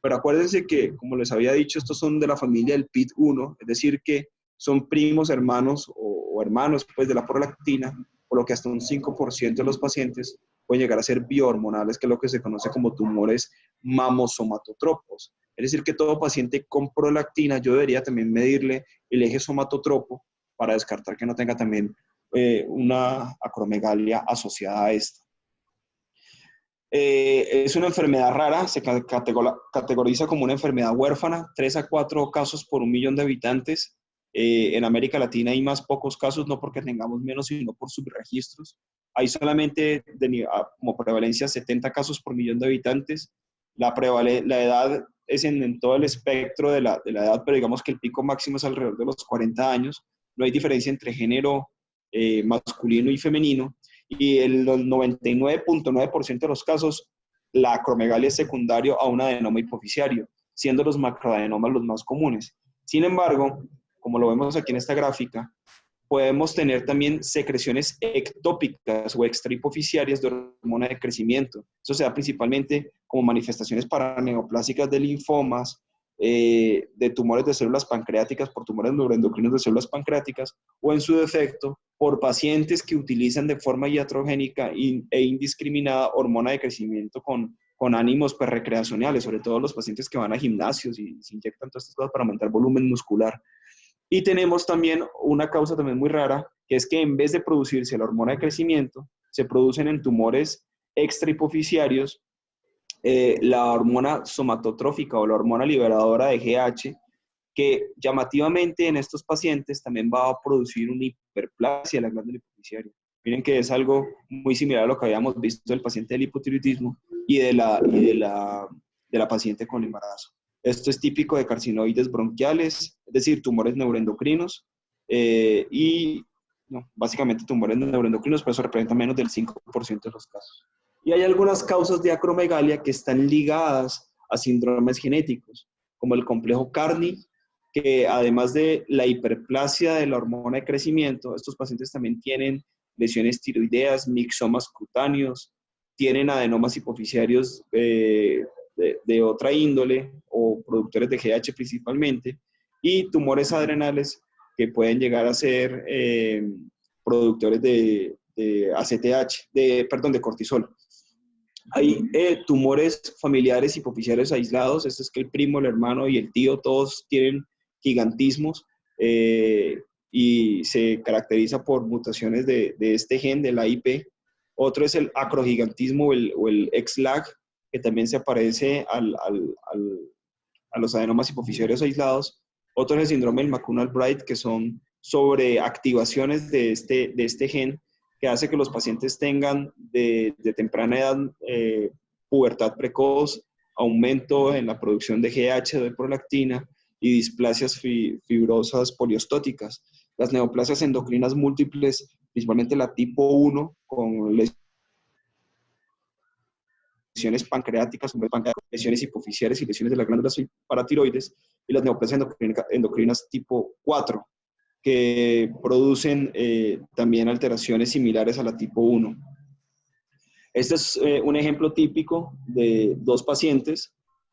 pero acuérdense que, como les había dicho, estos son de la familia del PID1, es decir, que son primos hermanos o hermanos, pues, de la prolactina, por lo que hasta un 5% de los pacientes pueden llegar a ser biohormonales, que es lo que se conoce como tumores mamosomatotropos. Es decir, que todo paciente con prolactina, yo debería también medirle el eje somatotropo para descartar que no tenga también una acromegalia asociada a esta. Es una enfermedad rara, se categoriza como una enfermedad huérfana, 3 a 4 casos por 1 millón de habitantes. En América Latina hay más pocos casos, no porque tengamos menos, sino por subregistros. Hay solamente como prevalencia 70 casos por millón de habitantes. La edad es en todo el espectro de la edad, pero digamos que el pico máximo es alrededor de los 40 años. No hay diferencia entre género masculino y femenino. Y el 99.9% de los casos, la acromegalia es secundario a un adenoma hipofisiario, siendo los macroadenomas los más comunes. Sin embargo, como lo vemos aquí en esta gráfica, podemos tener también secreciones ectópicas o extrahipofisiarias de hormona de crecimiento. Eso se da principalmente como manifestaciones paraneoplásicas de linfomas, de tumores de células pancreáticas por tumores neuroendocrinos de células pancreáticas, o en su defecto, por pacientes que utilizan de forma iatrogénica e indiscriminada hormona de crecimiento con ánimos pues, recreacionales, sobre todo los pacientes que van a gimnasios y se inyectan todas estas cosas para aumentar volumen muscular. Y tenemos también una causa también muy rara, que es que en vez de producirse la hormona de crecimiento, se producen en tumores extrahipofisiarios la hormona somatotrófica o la hormona liberadora de GH, que llamativamente en estos pacientes también va a producir una hiperplasia de la glándula hipofisiaria. Miren que es algo muy similar a lo que habíamos visto del paciente del hipotiroidismo y de la paciente con embarazo. Esto es típico de carcinoides bronquiales, es decir, tumores neuroendocrinos básicamente tumores neuroendocrinos, pero eso representa menos del 5% de los casos. Y hay algunas causas de acromegalia que están ligadas a síndromes genéticos, como el complejo Carney, que además de la hiperplasia de la hormona de crecimiento, estos pacientes también tienen lesiones tiroideas, mixomas cutáneos, tienen adenomas hipofisiarios de otra índole o productores de GH principalmente, y tumores adrenales que pueden llegar a ser productores de ACTH, de cortisol. Hay tumores familiares hipofisiarios aislados, esto es que el primo, el hermano y el tío todos tienen gigantismos y se caracteriza por mutaciones de este gen, de la IP, Otro es el acrogigantismo o el XLAG, que también se parece a los adenomas hipofisarios aislados. Otro es el síndrome del McCune-Albright, que son sobreactivaciones de este gen, que hace que los pacientes tengan de temprana edad pubertad precoz, aumento en la producción de GH, de prolactina y displasias fibrosas poliostóticas. Las neoplasias endocrinas múltiples, principalmente la tipo 1, con lesiones pancreáticas, lesiones hipofisiares y lesiones de las glándulas paratiroides, y las neoplasias endocrinas tipo 4, que producen también alteraciones similares a la tipo 1. Este es un ejemplo típico de dos pacientes.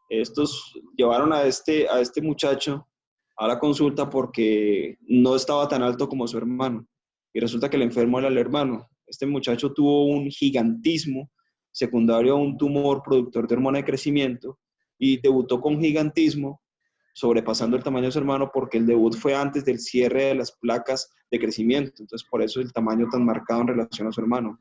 Estos llevaron a este muchacho a la consulta porque no estaba tan alto como su hermano. Y resulta que el enfermo era el hermano. Este muchacho tuvo un gigantismo secundario a un tumor productor de hormona de crecimiento y debutó con gigantismo, sobrepasando el tamaño de su hermano, porque el debut fue antes del cierre de las placas de crecimiento. Entonces, por eso el tamaño tan marcado en relación a su hermano.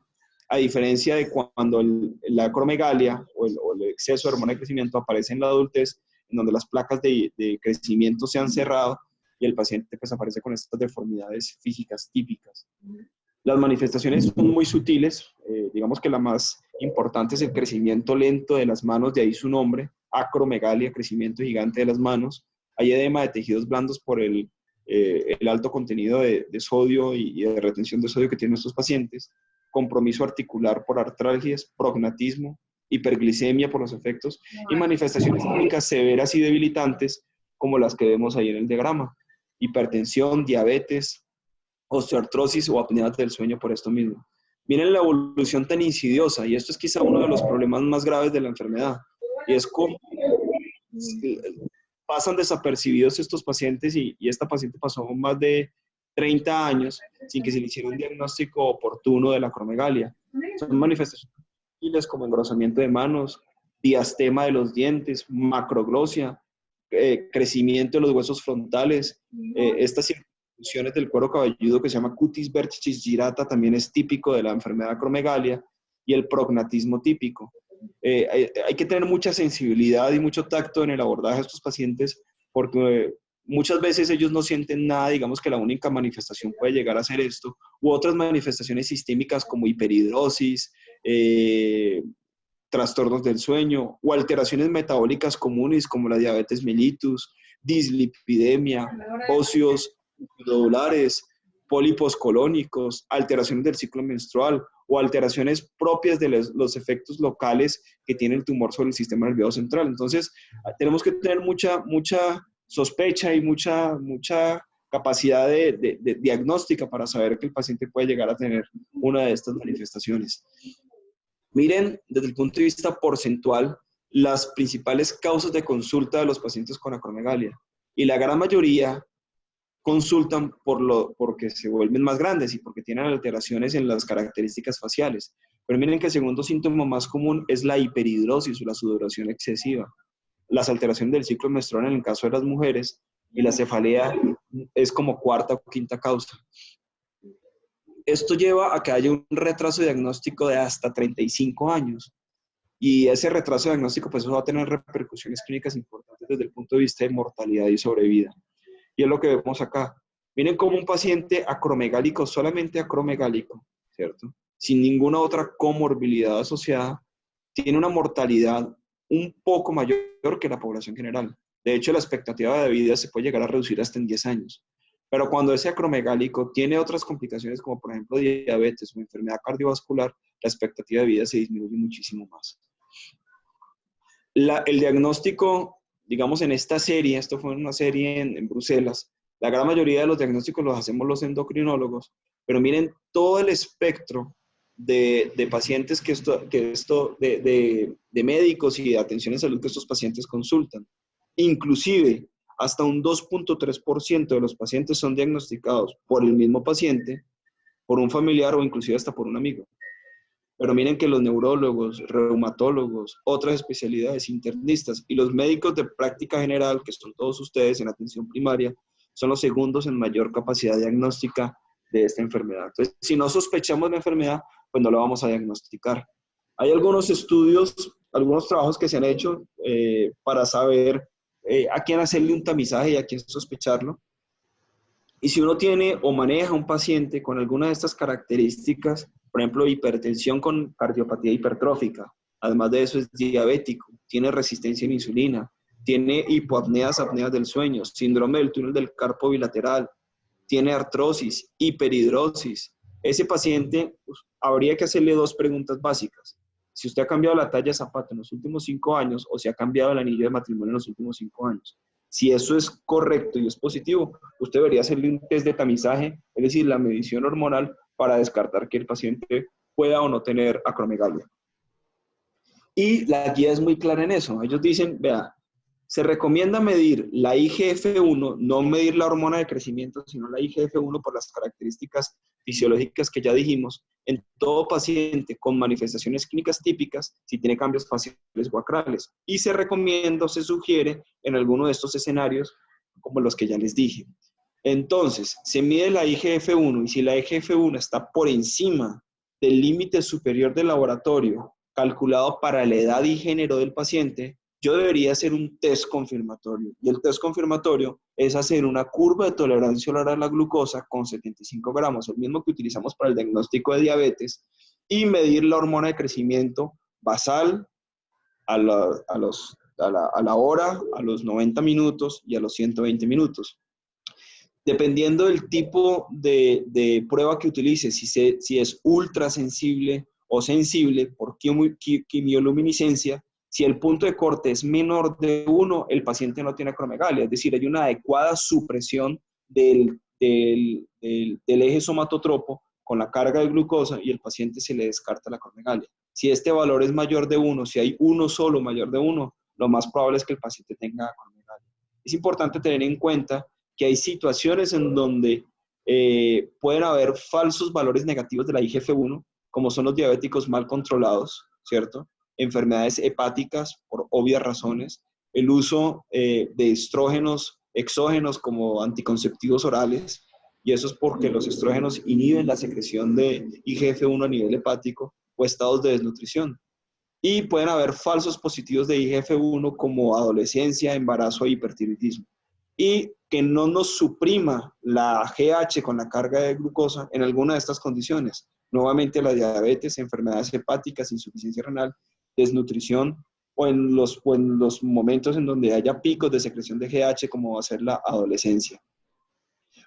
A diferencia de cuando la acromegalia o el exceso de hormona de crecimiento aparece en la adultez, en donde las placas de crecimiento se han cerrado y el paciente pues aparece con estas deformidades físicas típicas. Las manifestaciones son muy sutiles, digamos que la más importante es el crecimiento lento de las manos, de ahí su nombre, acromegalia, crecimiento gigante de las manos. Hay edema de tejidos blandos por el alto contenido de sodio y de retención de sodio que tienen estos pacientes, compromiso articular por artralgias, prognatismo, hiperglicemia por los efectos y manifestaciones clínicas severas y debilitantes como las que vemos ahí en el diagrama, hipertensión, diabetes, osteoartrosis o apnea del sueño por esto mismo. Miren la evolución tan insidiosa, y esto es quizá uno de los problemas más graves de la enfermedad, y es cómo pasan desapercibidos estos pacientes, y esta paciente pasó más de 30 años sin que se le hiciera un diagnóstico oportuno de la acromegalia. Son manifestaciones como engrosamiento de manos, diastema de los dientes, macroglosia, crecimiento de los huesos frontales, estas circunstancias del cuero cabelludo que se llama cutis verticis girata también es típico de la enfermedad de acromegalia, y el prognatismo típico. Hay que tener mucha sensibilidad y mucho tacto en el abordaje de estos pacientes porque muchas veces ellos no sienten nada, digamos que la única manifestación puede llegar a ser esto, u otras manifestaciones sistémicas como hiperhidrosis, trastornos del sueño o alteraciones metabólicas comunes como la diabetes mellitus, dislipidemia, óseos nodulares, pólipos colónicos, alteraciones del ciclo menstrual o alteraciones propias de los efectos locales que tiene el tumor sobre el sistema nervioso central. Entonces, tenemos que tener mucha sospecha y mucha capacidad de diagnóstica para saber que el paciente puede llegar a tener una de estas manifestaciones. Miren, desde el punto de vista porcentual, las principales causas de consulta de los pacientes con acromegalia. Y la gran mayoría consultan porque se vuelven más grandes y porque tienen alteraciones en las características faciales. Pero miren que el segundo síntoma más común es la hiperhidrosis o la sudoración excesiva. Las alteraciones del ciclo menstrual en el caso de las mujeres, y la cefalea es como cuarta o quinta causa. Esto lleva a que haya un retraso diagnóstico de hasta 35 años. Y ese retraso diagnóstico pues va a tener repercusiones clínicas importantes desde el punto de vista de mortalidad y sobrevida. Y es lo que vemos acá. Miren cómo un paciente acromegálico, solamente acromegálico, ¿cierto? Sin ninguna otra comorbilidad asociada, tiene una mortalidad un poco mayor que la población general. De hecho, la expectativa de vida se puede llegar a reducir hasta en 10 años. Pero cuando ese acromegálico tiene otras complicaciones, como por ejemplo diabetes o enfermedad cardiovascular, la expectativa de vida se disminuye muchísimo más. El diagnóstico, digamos en esta serie, esto fue una serie en Bruselas, la gran mayoría de los diagnósticos los hacemos los endocrinólogos, pero miren todo el espectro de pacientes de médicos y de atención en salud que estos pacientes consultan. Inclusive, hasta un 2.3% de los pacientes son diagnosticados por el mismo paciente, por un familiar o inclusive hasta por un amigo. Pero miren que los neurólogos, reumatólogos, otras especialidades, internistas y los médicos de práctica general, que son todos ustedes en atención primaria, son los segundos en mayor capacidad diagnóstica de esta enfermedad. Entonces, si no sospechamos la enfermedad, pues no lo vamos a diagnosticar. Hay algunos estudios, algunos trabajos que se han hecho para saber a quién hacerle un tamizaje y a quién sospecharlo. Y si uno tiene o maneja un paciente con alguna de estas características, por ejemplo, hipertensión con cardiopatía hipertrófica, además de eso es diabético, tiene resistencia a la insulina, tiene hipoapneas, apneas del sueño, síndrome del túnel del carpo bilateral, tiene artrosis, hiperhidrosis. Ese paciente, pues, habría que hacerle dos preguntas básicas. Si usted ha cambiado la talla de zapato en los últimos 5 años o si ha cambiado el anillo de matrimonio en los últimos 5 años. Si eso es correcto y es positivo, usted debería hacerle un test de tamizaje, es decir, la medición hormonal, para descartar que el paciente pueda o no tener acromegalia. Y la guía es muy clara en eso. Ellos dicen, vea, se recomienda medir la IGF-1, no medir la hormona de crecimiento, sino la IGF-1 por las características fisiológicas que ya dijimos, en todo paciente con manifestaciones clínicas típicas, si tiene cambios faciales o acrales. Y se recomienda o se sugiere en alguno de estos escenarios, como los que ya les dije. Entonces, se mide la IGF-1 y si la IGF-1 está por encima del límite superior del laboratorio, calculado para la edad y género del paciente, yo debería hacer un test confirmatorio. Y el test confirmatorio es hacer una curva de tolerancia oral a la glucosa con 75 gramos, el mismo que utilizamos para el diagnóstico de diabetes, y medir la hormona de crecimiento basal a la hora, a los 90 minutos y a los 120 minutos. Dependiendo del tipo de prueba que utilice, si es ultra sensible o sensible por quimioluminiscencia, si el punto de corte es menor de 1, el paciente no tiene acromegalia, es decir, hay una adecuada supresión del eje somatotropo con la carga de glucosa y el paciente se le descarta la acromegalia. Si este valor es mayor de 1, si hay uno solo mayor de 1, lo más probable es que el paciente tenga acromegalia. Es importante tener en cuenta que hay situaciones en donde pueden haber falsos valores negativos de la IGF-1, como son los diabéticos mal controlados, ¿cierto? Enfermedades hepáticas por obvias razones, el uso de estrógenos exógenos como anticonceptivos orales, y eso es porque los estrógenos inhiben la secreción de IGF-1 a nivel hepático o estados de desnutrición. Y pueden haber falsos positivos de IGF-1 como adolescencia, embarazo e hipertiroidismo. Y que no nos suprima la GH con la carga de glucosa en alguna de estas condiciones. Nuevamente la diabetes, enfermedades hepáticas, insuficiencia renal, desnutrición o en los momentos en donde haya picos de secreción de GH como va a ser la adolescencia.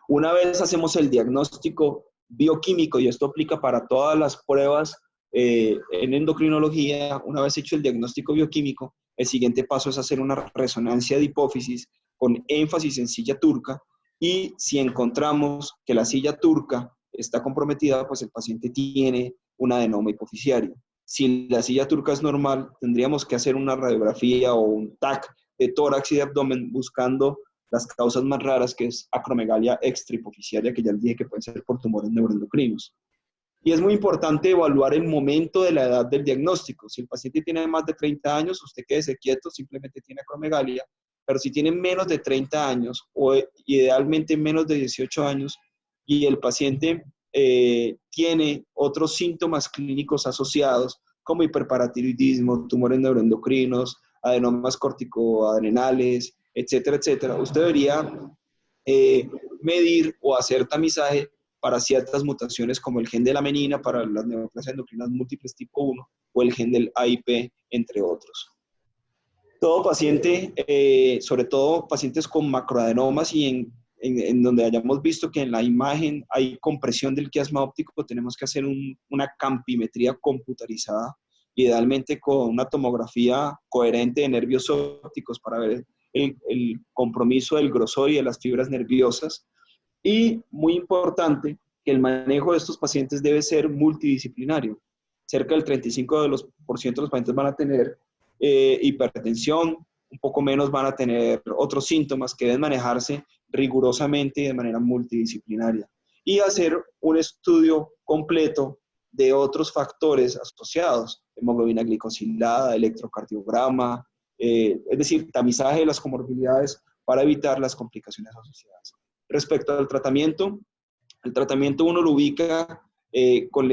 Una vez hacemos el diagnóstico bioquímico, y esto aplica para todas las pruebas en endocrinología, una vez hecho el diagnóstico bioquímico, el siguiente paso es hacer una resonancia de hipófisis con énfasis en silla turca, y si encontramos que la silla turca está comprometida, pues el paciente tiene un adenoma hipofisiario. Si la silla turca es normal, tendríamos que hacer una radiografía o un TAC de tórax y de abdomen buscando las causas más raras, que es acromegalia extrahipofisiaria, que ya les dije que pueden ser por tumores neuroendocrinos. Y es muy importante evaluar el momento de la edad del diagnóstico. Si el paciente tiene más de 30 años, usted quédese quieto, simplemente tiene acromegalia. Pero si tiene menos de 30 años o idealmente menos de 18 años y el paciente tiene otros síntomas clínicos asociados como hiperparatiroidismo, tumores neuroendocrinos, adenomas corticoadrenales, etcétera, etcétera, usted debería medir o hacer tamizaje para ciertas mutaciones como el gen de la menina para las neoplasias endocrinas múltiples tipo 1 o el gen del AIP, entre otros. Todo paciente, sobre todo pacientes con macroadenomas y en donde hayamos visto que en la imagen hay compresión del quiasma óptico, tenemos que hacer una campimetría computarizada, idealmente con una tomografía coherente de nervios ópticos para ver el compromiso del grosor y de las fibras nerviosas. Y muy importante, que el manejo de estos pacientes debe ser multidisciplinario. Cerca del 35% de los pacientes van a tener hipertensión, un poco menos van a tener otros síntomas que deben manejarse rigurosamente y de manera multidisciplinaria. Y hacer un estudio completo de otros factores asociados, hemoglobina glicosilada, electrocardiograma, es decir, tamizaje de las comorbilidades para evitar las complicaciones asociadas. Respecto al tratamiento, el tratamiento uno lo ubica con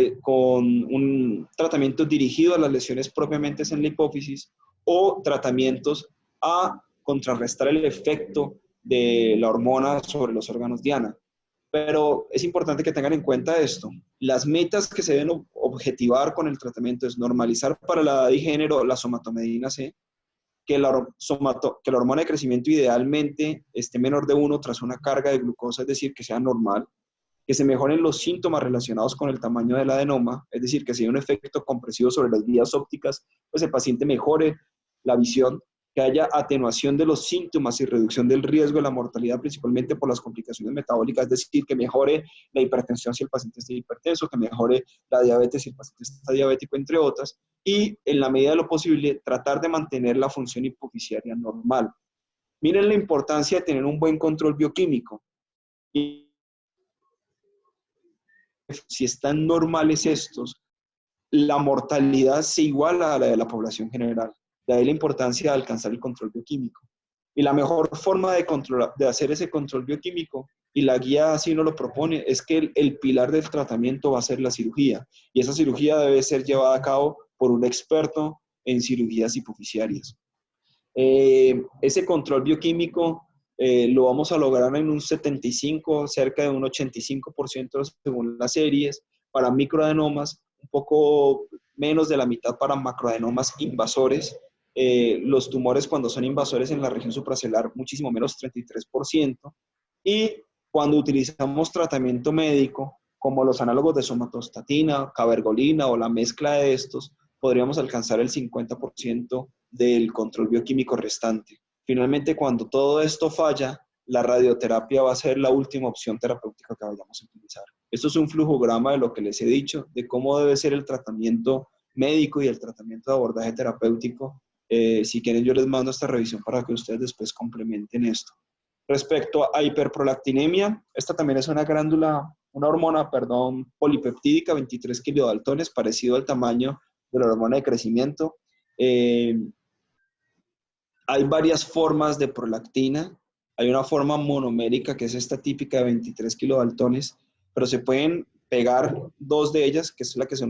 un tratamiento dirigido a las lesiones propiamente en la hipófisis o tratamientos a contrarrestar el efecto de la hormona sobre los órganos diana. Pero es importante que tengan en cuenta esto. Las metas que se deben objetivar con el tratamiento es normalizar para la edad y género la somatomedina C, que la hormona de crecimiento idealmente esté menor de 1 tras una carga de glucosa, es decir, que sea normal, que se mejoren los síntomas relacionados con el tamaño del adenoma, es decir, que si hay un efecto compresivo sobre las vías ópticas, pues el paciente mejore la visión, que haya atenuación de los síntomas y reducción del riesgo de la mortalidad, principalmente por las complicaciones metabólicas, es decir, que mejore la hipertensión si el paciente está hipertenso, que mejore la diabetes si el paciente está diabético, entre otras, y en la medida de lo posible tratar de mantener la función hipofisiaria normal. Miren la importancia de tener un buen control bioquímico. Y si están normales estos, la mortalidad se iguala a la de la población general. De ahí la importancia de alcanzar el control bioquímico. Y la mejor forma de hacer ese control bioquímico, y la guía así nos lo propone, es que el pilar del tratamiento va a ser la cirugía. Y esa cirugía debe ser llevada a cabo por un experto en cirugías hipofisiarias. Ese control bioquímico lo vamos a lograr en un 75, cerca de un 85% según las series, para microadenomas, un poco menos de la mitad para macroadenomas invasores. Los tumores cuando son invasores en la región supracelular, muchísimo menos, 33%. Y cuando utilizamos tratamiento médico, como los análogos de somatostatina, cabergolina o la mezcla de estos, podríamos alcanzar el 50% del control bioquímico restante. Finalmente, cuando todo esto falla, la radioterapia va a ser la última opción terapéutica que vayamos a utilizar. Esto es un flujograma de lo que les he dicho, de cómo debe ser el tratamiento médico y el tratamiento de abordaje terapéutico. Si quieren, yo les mando esta revisión para que ustedes después complementen esto. Respecto a hiperprolactinemia, esta también es una hormona, polipeptídica, 23 kilodaltones, parecido al tamaño de la hormona de crecimiento. Hay varias formas de prolactina. Hay una forma monomérica, que es esta típica de 23 kilodaltones, pero se pueden pegar dos de ellas, que es la que se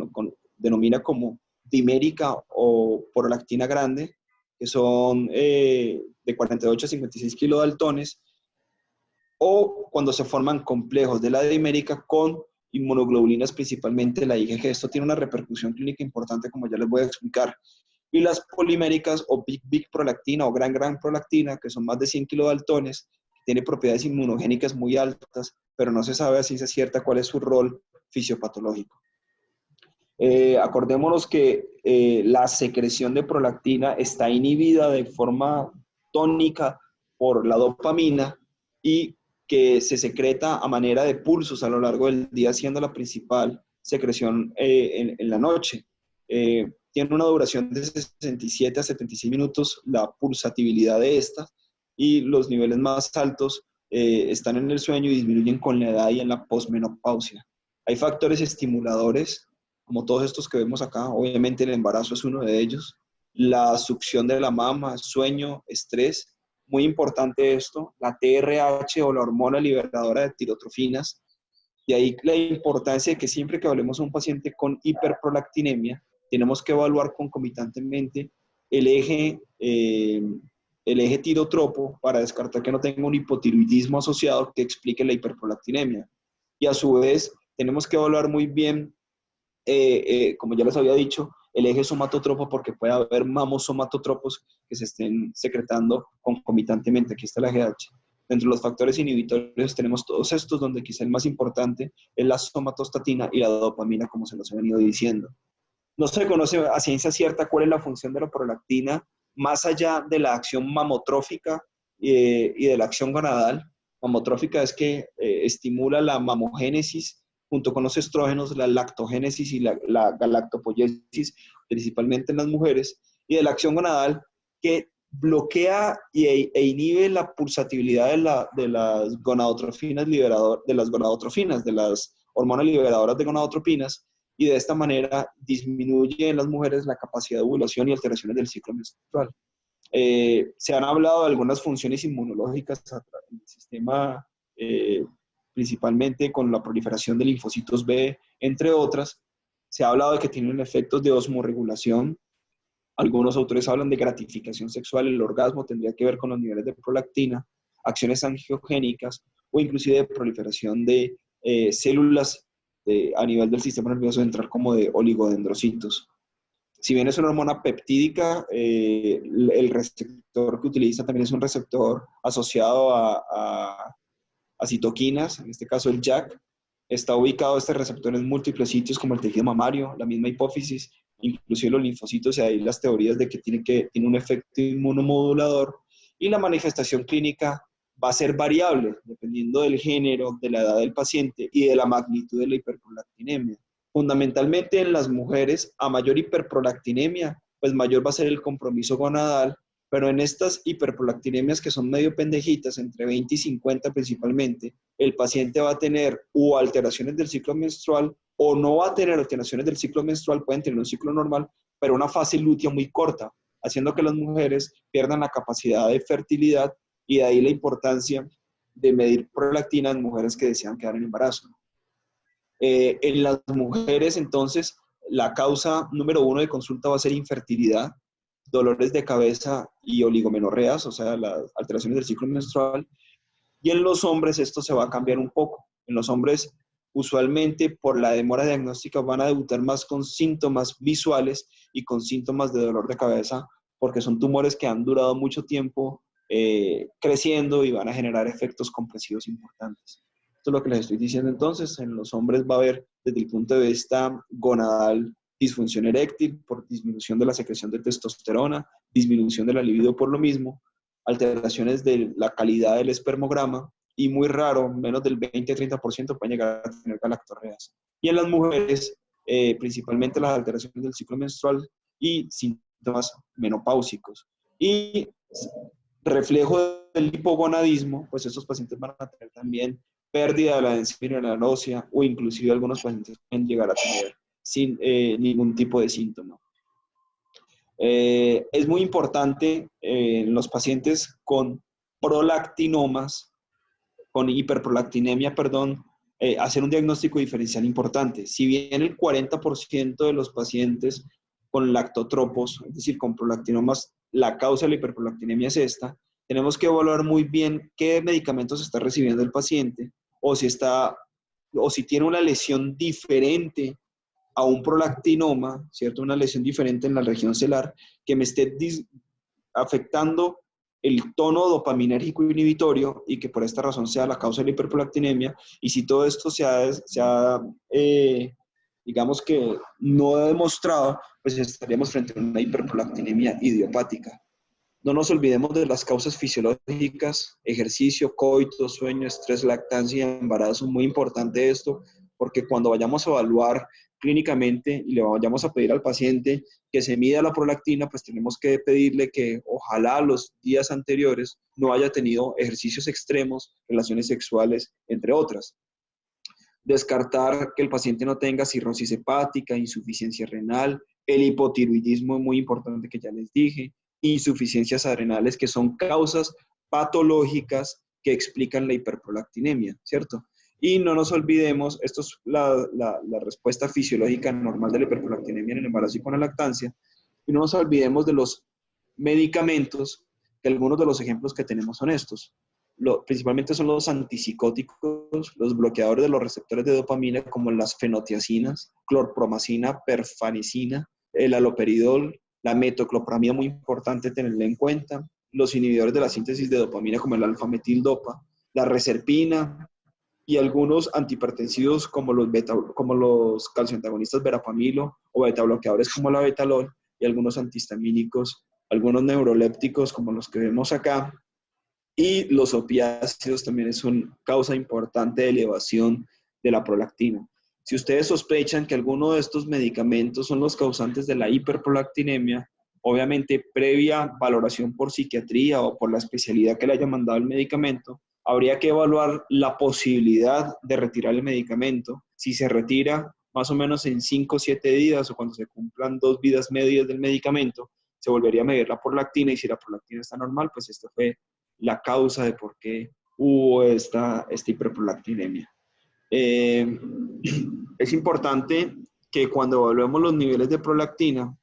denomina como dimérica o prolactina grande, que son de 48 a 56 kilodaltones, o cuando se forman complejos de la dimérica con inmunoglobulinas, principalmente la IgG. Esto tiene una repercusión clínica importante, como ya les voy a explicar. Y las poliméricas o big prolactina o gran prolactina, que son más de 100 kilodaltones, tiene propiedades inmunogénicas muy altas, pero no se sabe a ciencia cierta cuál es su rol fisiopatológico. Acordémonos que la secreción de prolactina está inhibida de forma tónica por la dopamina y que se secreta a manera de pulsos a lo largo del día, siendo la principal secreción en la noche. Tiene una duración de 67 a 76 minutos la pulsatividad de esta, y los niveles más altos están en el sueño y disminuyen con la edad y en la posmenopausia. Hay factores estimuladores, como todos estos que vemos acá. Obviamente el embarazo es uno de ellos. La succión de la mama, sueño, estrés. Muy importante esto, la TRH o la hormona liberadora de tirotrofinas. Y ahí la importancia de que siempre que hablemos a un paciente con hiperprolactinemia, tenemos que evaluar concomitantemente el eje tirotropo para descartar que no tenga un hipotiroidismo asociado que explique la hiperprolactinemia. Y a su vez, tenemos que evaluar muy bien, como ya les había dicho, el eje somatotropo, porque puede haber mamosomatotropos que se estén secretando concomitantemente. Aquí está la GH. Dentro de los factores inhibitorios tenemos todos estos, donde quizá el más importante es la somatostatina y la dopamina, como se los he venido diciendo. No se conoce a ciencia cierta cuál es la función de la prolactina, más allá de la acción mamotrófica y de la acción gonadal. Mamotrófica es que estimula la mamogénesis junto con los estrógenos, la lactogénesis y la galactopoiesis, principalmente en las mujeres, y de la acción gonadal, que bloquea e inhibe la pulsatividad de las gonadotrofinas de las hormonas liberadoras de gonadotropinas, y de esta manera disminuye en las mujeres la capacidad de ovulación y alteraciones del ciclo menstrual. Se han hablado de algunas funciones inmunológicas en el sistema principalmente con la proliferación de linfocitos B, entre otras. Se ha hablado de que tienen efectos de osmorregulación. Algunos autores hablan de gratificación sexual. El orgasmo tendría que ver con los niveles de prolactina, acciones angiogénicas o inclusive de proliferación de células a nivel del sistema nervioso central como de oligodendrocitos. Si bien es una hormona peptídica, el receptor que utiliza también es un receptor asociado a citoquinas, en este caso el JAK. Está ubicado este receptor en múltiples sitios como el tejido mamario, la misma hipófisis, inclusive los linfocitos, y ahí las teorías de que tiene un efecto inmunomodulador, y la manifestación clínica va a ser variable dependiendo del género, de la edad del paciente y de la magnitud de la hiperprolactinemia. Fundamentalmente en las mujeres, a mayor hiperprolactinemia, pues mayor va a ser el compromiso gonadal, pero en estas hiperprolactinemias que son medio pendejitas, entre 20 y 50 principalmente, el paciente va a tener o alteraciones del ciclo menstrual o no va a tener alteraciones del ciclo menstrual, pueden tener un ciclo normal, pero una fase lútea muy corta, haciendo que las mujeres pierdan la capacidad de fertilidad, y de ahí la importancia de medir prolactina en mujeres que desean quedar en embarazo. En las mujeres, entonces, la causa número 1 de consulta va a ser infertilidad, dolores de cabeza y oligomenorreas, o sea, las alteraciones del ciclo menstrual. Y en los hombres esto se va a cambiar un poco. En los hombres, usualmente, por la demora diagnóstica, van a debutar más con síntomas visuales y con síntomas de dolor de cabeza, porque son tumores que han durado mucho tiempo creciendo y van a generar efectos compresivos importantes. Esto es lo que les estoy diciendo. Entonces, en los hombres va a haber, desde el punto de vista gonadal, disfunción eréctil por disminución de la secreción de testosterona, disminución de la libido por lo mismo, alteraciones de la calidad del espermograma, y muy raro, menos del 20-30% pueden llegar a tener galactorreas. Y en las mujeres, principalmente las alteraciones del ciclo menstrual y síntomas menopáusicos. Y reflejo del hipogonadismo, pues estos pacientes van a tener también pérdida de la densidad mineral ósea, o inclusive algunos pacientes pueden llegar a tener sin ningún tipo de síntoma. Es muy importante en los pacientes con prolactinomas, con hiperprolactinemia, perdón, hacer un diagnóstico diferencial importante. Si bien el 40% de los pacientes con lactotropos, es decir, con prolactinomas, la causa de la hiperprolactinemia es esta, tenemos que evaluar muy bien qué medicamentos está recibiendo el paciente, o si tiene una lesión diferente a un prolactinoma, ¿cierto? Una lesión diferente en la región celular que me esté afectando el tono dopaminérgico inhibitorio y que por esta razón sea la causa de la hiperprolactinemia. Y si todo esto se ha digamos que no demostrado, pues estaríamos frente a una hiperprolactinemia idiopática. No nos olvidemos de las causas fisiológicas: ejercicio, coito, sueño, estrés, lactancia y embarazo. Muy importante esto, porque cuando vayamos a evaluar clínicamente y le vayamos a pedir al paciente que se mida la prolactina, pues tenemos que pedirle que ojalá los días anteriores no haya tenido ejercicios extremos, relaciones sexuales, entre otras. Descartar que el paciente no tenga cirrosis hepática, insuficiencia renal, el hipotiroidismo muy importante que ya les dije, insuficiencias adrenales, que son causas patológicas que explican la hiperprolactinemia, ¿cierto? Y no nos olvidemos, esto es la respuesta fisiológica normal de la hiperprolactinemia en el embarazo y con la lactancia, y no nos olvidemos de los medicamentos, que algunos de los ejemplos que tenemos son estos. Principalmente son los antipsicóticos, los bloqueadores de los receptores de dopamina, como las fenotiacinas, clorpromacina, perfanicina, el haloperidol, la metoclopramida, muy importante tenerla en cuenta, los inhibidores de la síntesis de dopamina como el alfa-metildopa, la reserpina, y algunos antihipertensivos como los calcioantagonistas verapamilo o betabloqueadores como la betalol, y algunos antihistamínicos, algunos neurolépticos como los que vemos acá, y los opiáceos también es una causa importante de elevación de la prolactina. Si ustedes sospechan que alguno de estos medicamentos son los causantes de la hiperprolactinemia, obviamente previa valoración por psiquiatría o por la especialidad que le haya mandado el medicamento, habría que evaluar la posibilidad de retirar el medicamento. Si se retira más o menos en 5 o 7 días, o cuando se cumplan 2 vidas medias del medicamento, se volvería a medir la prolactina, y si la prolactina está normal, pues esta fue la causa de por qué hubo esta hiperprolactinemia. Es importante que cuando evaluemos los niveles de prolactina,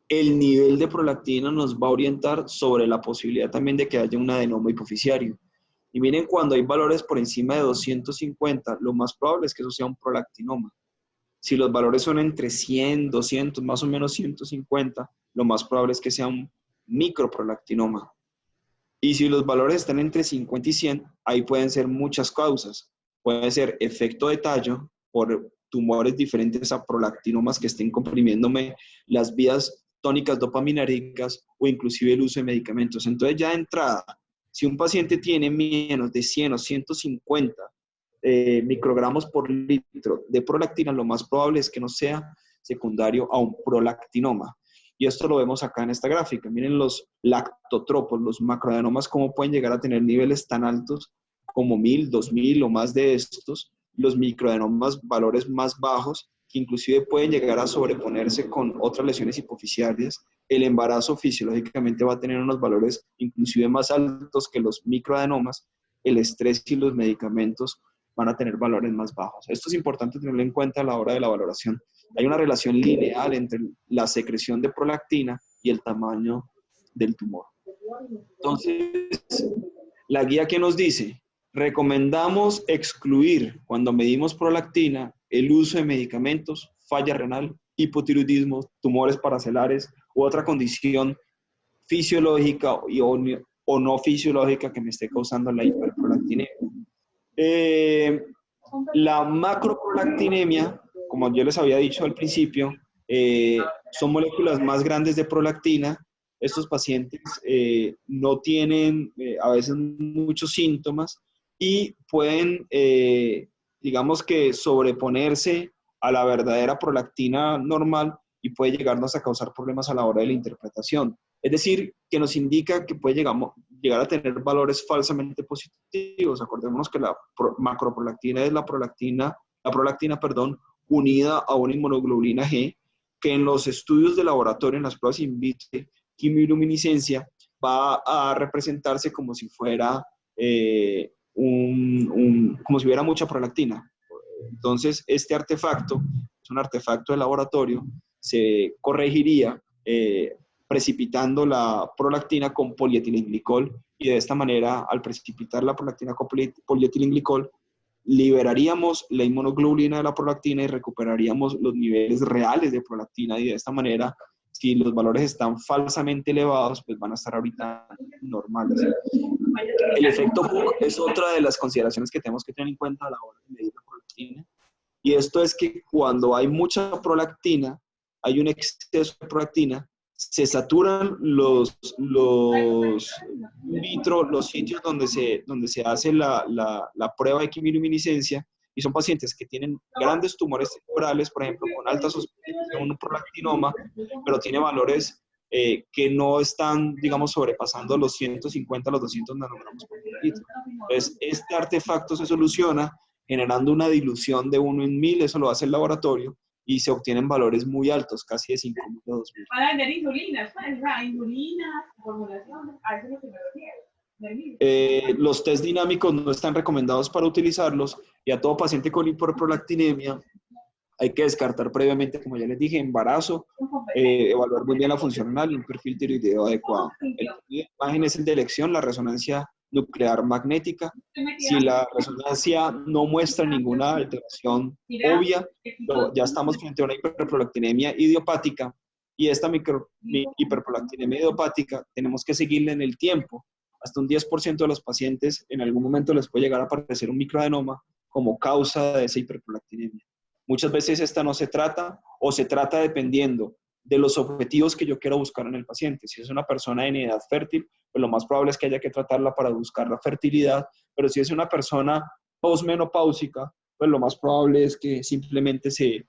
el nivel de prolactina nos va a orientar sobre la posibilidad también de que haya un adenoma hipoficiario. Y miren, cuando hay valores por encima de 250, lo más probable es que eso sea un prolactinoma. Si los valores son entre 100, 200, más o menos 150, lo más probable es que sea un microprolactinoma. Y si los valores están entre 50 y 100, ahí pueden ser muchas causas. Puede ser efecto de tallo por tumores diferentes a prolactinomas que estén comprimiéndome las vías tónicas dopaminérgicas o inclusive el uso de medicamentos. Entonces ya de entrada, si un paciente tiene menos de 100 o 150 microgramos por litro de prolactina, lo más probable es que no sea secundario a un prolactinoma. Y esto lo vemos acá en esta gráfica. Miren los lactotropos, los macroadenomas, cómo pueden llegar a tener niveles tan altos como 1000, 2000 o más de estos. Los microadenomas, valores más bajos, que inclusive pueden llegar a sobreponerse con otras lesiones hipoficiarias. El embarazo fisiológicamente va a tener unos valores inclusive más altos que los microadenomas. El estrés y los medicamentos van a tener valores más bajos. Esto es importante tenerlo en cuenta a la hora de la valoración. Hay una relación lineal entre la secreción de prolactina y el tamaño del tumor. Entonces, la guía que nos dice, recomendamos excluir cuando medimos prolactina el uso de medicamentos, falla renal, hipotiroidismo, tumores paracelares u otra condición fisiológica o no fisiológica que me esté causando la hiperprolactinemia. La macroprolactinemia, como yo les había dicho al principio, son moléculas más grandes de prolactina. Estos pacientes no tienen a veces muchos síntomas y pueden, digamos que, sobreponerse a la verdadera prolactina normal y puede llegarnos a causar problemas a la hora de la interpretación. Es decir, que nos indica que puede llegar a tener valores falsamente positivos. Acordémonos que la macroprolactina es la prolactina, unida a una inmunoglobulina G, que en los estudios de laboratorio, en las pruebas in vitro, quimiluminiscencia, va a representarse como si fuera como si hubiera mucha prolactina. Entonces, este artefacto es un artefacto de laboratorio, se corregiría precipitando la prolactina con polietilenglicol y de esta manera, al precipitar la prolactina con polietilenglicol, liberaríamos la inmunoglobulina de la prolactina y recuperaríamos los niveles reales de prolactina y de esta manera, si los valores están falsamente elevados, pues van a estar ahorita normales. El efecto Hooke es otra de las consideraciones que tenemos que tener en cuenta a la hora de medir la prolactina, y esto es que cuando hay mucha prolactina, hay un exceso de prolactina, se saturan los sitios donde se hace la prueba de quimiluminiscencia, y son pacientes que tienen grandes tumores temporales, por ejemplo, con alta sospecha de un prolactinoma, pero tiene valores que no están, digamos, sobrepasando los 150 a los 200 nanogramos por litro. Entonces, este artefacto se soluciona generando una dilución de 1 en 1000, eso lo hace el laboratorio, y se obtienen valores muy altos, casi de 5.000 a 2.000. Van a vender insulinas, insulinas, formulaciones, a eso es lo que me refiero. Los test dinámicos no están recomendados para utilizarlos, y a todo paciente con hiperprolactinemia hay que descartar previamente, como ya les dije, embarazo, evaluar muy bien la función renal y un perfil tiroideo adecuado. El imagen es el de elección, la resonancia nuclear magnética. Si la resonancia no muestra ninguna alteración obvia, ya estamos frente a una hiperprolactinemia idiopática, y esta hiperprolactinemia idiopática tenemos que seguirla en el tiempo. Hasta un 10% de los pacientes en algún momento les puede llegar a aparecer un microadenoma como causa de esa hiperprolactinemia. Muchas veces esta no se trata, o se trata dependiendo de los objetivos que yo quiero buscar en el paciente. Si es una persona en edad fértil, pues lo más probable es que haya que tratarla para buscar la fertilidad, pero si es una persona posmenopáusica, pues lo más probable es que simplemente se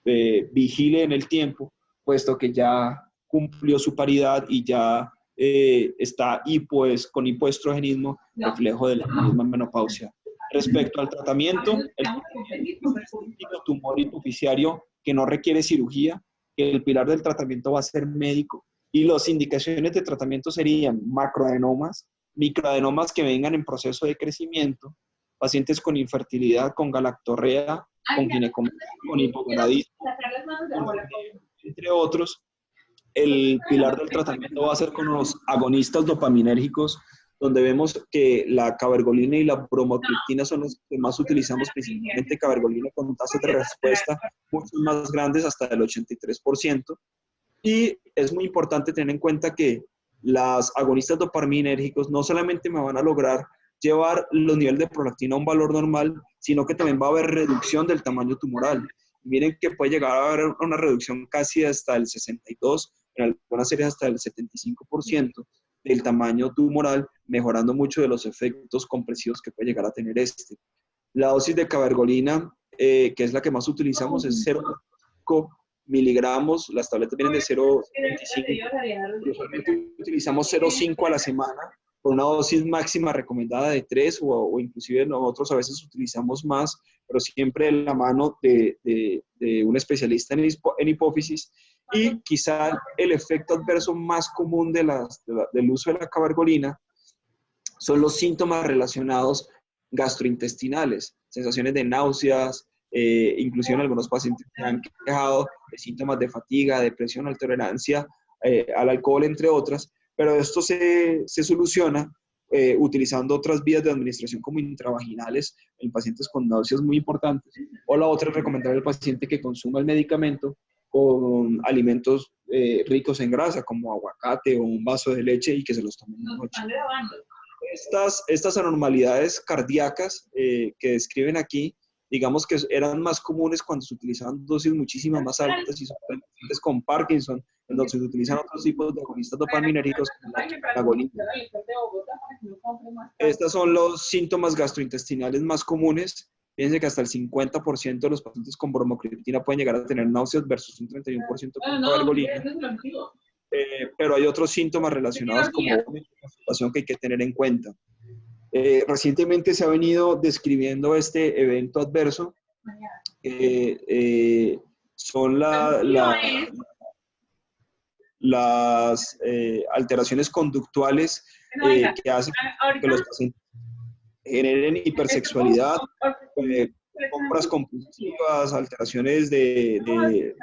vigile en el tiempo, puesto que ya cumplió su paridad y ya está con hipoestrogenismo, reflejo de la misma menopausia. Respecto al tratamiento, el tumor hipoficiario que no requiere cirugía, que el pilar del tratamiento va a ser médico, y las indicaciones de tratamiento serían macroadenomas, microadenomas que vengan en proceso de crecimiento, pacientes con infertilidad, con galactorrea, con ginecomastia, con hipogonadismo, entre otros. El pilar del tratamiento va a ser con los agonistas dopaminérgicos, donde vemos que la cabergolina y la bromocriptina son los que más utilizamos, principalmente cabergolina con tasas de respuesta mucho más grandes, hasta del 83%. Y es muy importante tener en cuenta que las agonistas dopaminérgicos no solamente me van a lograr llevar los niveles de prolactina a un valor normal, sino que también va a haber reducción del tamaño tumoral. Miren que puede llegar a haber una reducción casi hasta el 62%, en algunas series hasta el 75% del tamaño tumoral, mejorando mucho de los efectos compresivos que puede llegar a tener este. La dosis de cabergolina, que es la que más utilizamos, es 0,5 miligramos. Las tabletas vienen de 0,25. Usualmente utilizamos 0,5 a la semana, con una dosis máxima recomendada de 3 o inclusive nosotros a veces utilizamos más, pero siempre de la mano de un especialista en hipófisis. Y quizá el efecto adverso más común del uso de la cabergolina son los síntomas relacionados gastrointestinales, sensaciones de náuseas, inclusive en algunos pacientes que han quejado de síntomas de fatiga, depresión, altolerancia al alcohol, entre otras, pero esto se soluciona utilizando otras vías de administración como intravaginales en pacientes con náuseas muy importantes, o la otra es recomendar al paciente que consuma el medicamento con alimentos ricos en grasa, como aguacate o un vaso de leche, y que se los tomen en la noche. Estas anormalidades cardíacas que describen aquí, digamos que eran más comunes cuando se utilizaban dosis muchísimas más altas, y son pacientes con Parkinson, en donde se utilizan otros tipos de agonistas dopaminérgicos como la golina. Estos son los síntomas gastrointestinales más comunes. Fíjense que hasta el 50% de los pacientes con bromocriptina pueden llegar a tener náuseas versus un 31% con cabergolina. Pero hay otros síntomas relacionados como constipación que hay que tener en cuenta. Recientemente se ha venido describiendo este evento adverso. Son las alteraciones conductuales que hacen que los pacientes generen hipersexualidad, compras compulsivas, alteraciones de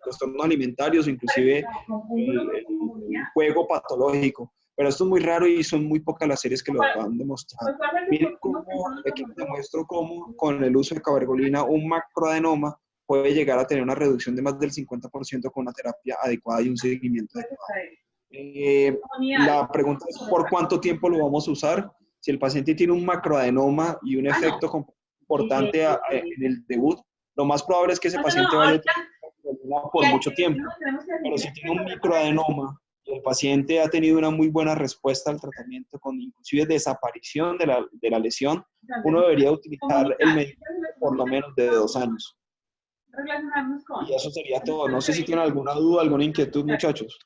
trastornos alimentarios, inclusive el juego patológico. Pero esto es muy raro y son muy pocas las series que lo han demostrado. Miren cómo, aquí demuestro cómo con el uso de cabergolina un macroadenoma puede llegar a tener una reducción de más del 50% con una terapia adecuada y un seguimiento adecuado. La pregunta es, ¿por cuánto tiempo lo vamos a usar? Si el paciente tiene un macroadenoma y un efecto importante en el debut, lo más probable es que ese paciente vaya a utilizar por mucho tiempo. Pero si tiene un microadenoma y el paciente ha tenido una muy buena respuesta al tratamiento, con inclusive desaparición de la lesión, uno debería utilizar el medicamento por lo menos de 2 años. Y eso sería todo. No sé si tienen alguna duda, alguna inquietud, muchachos.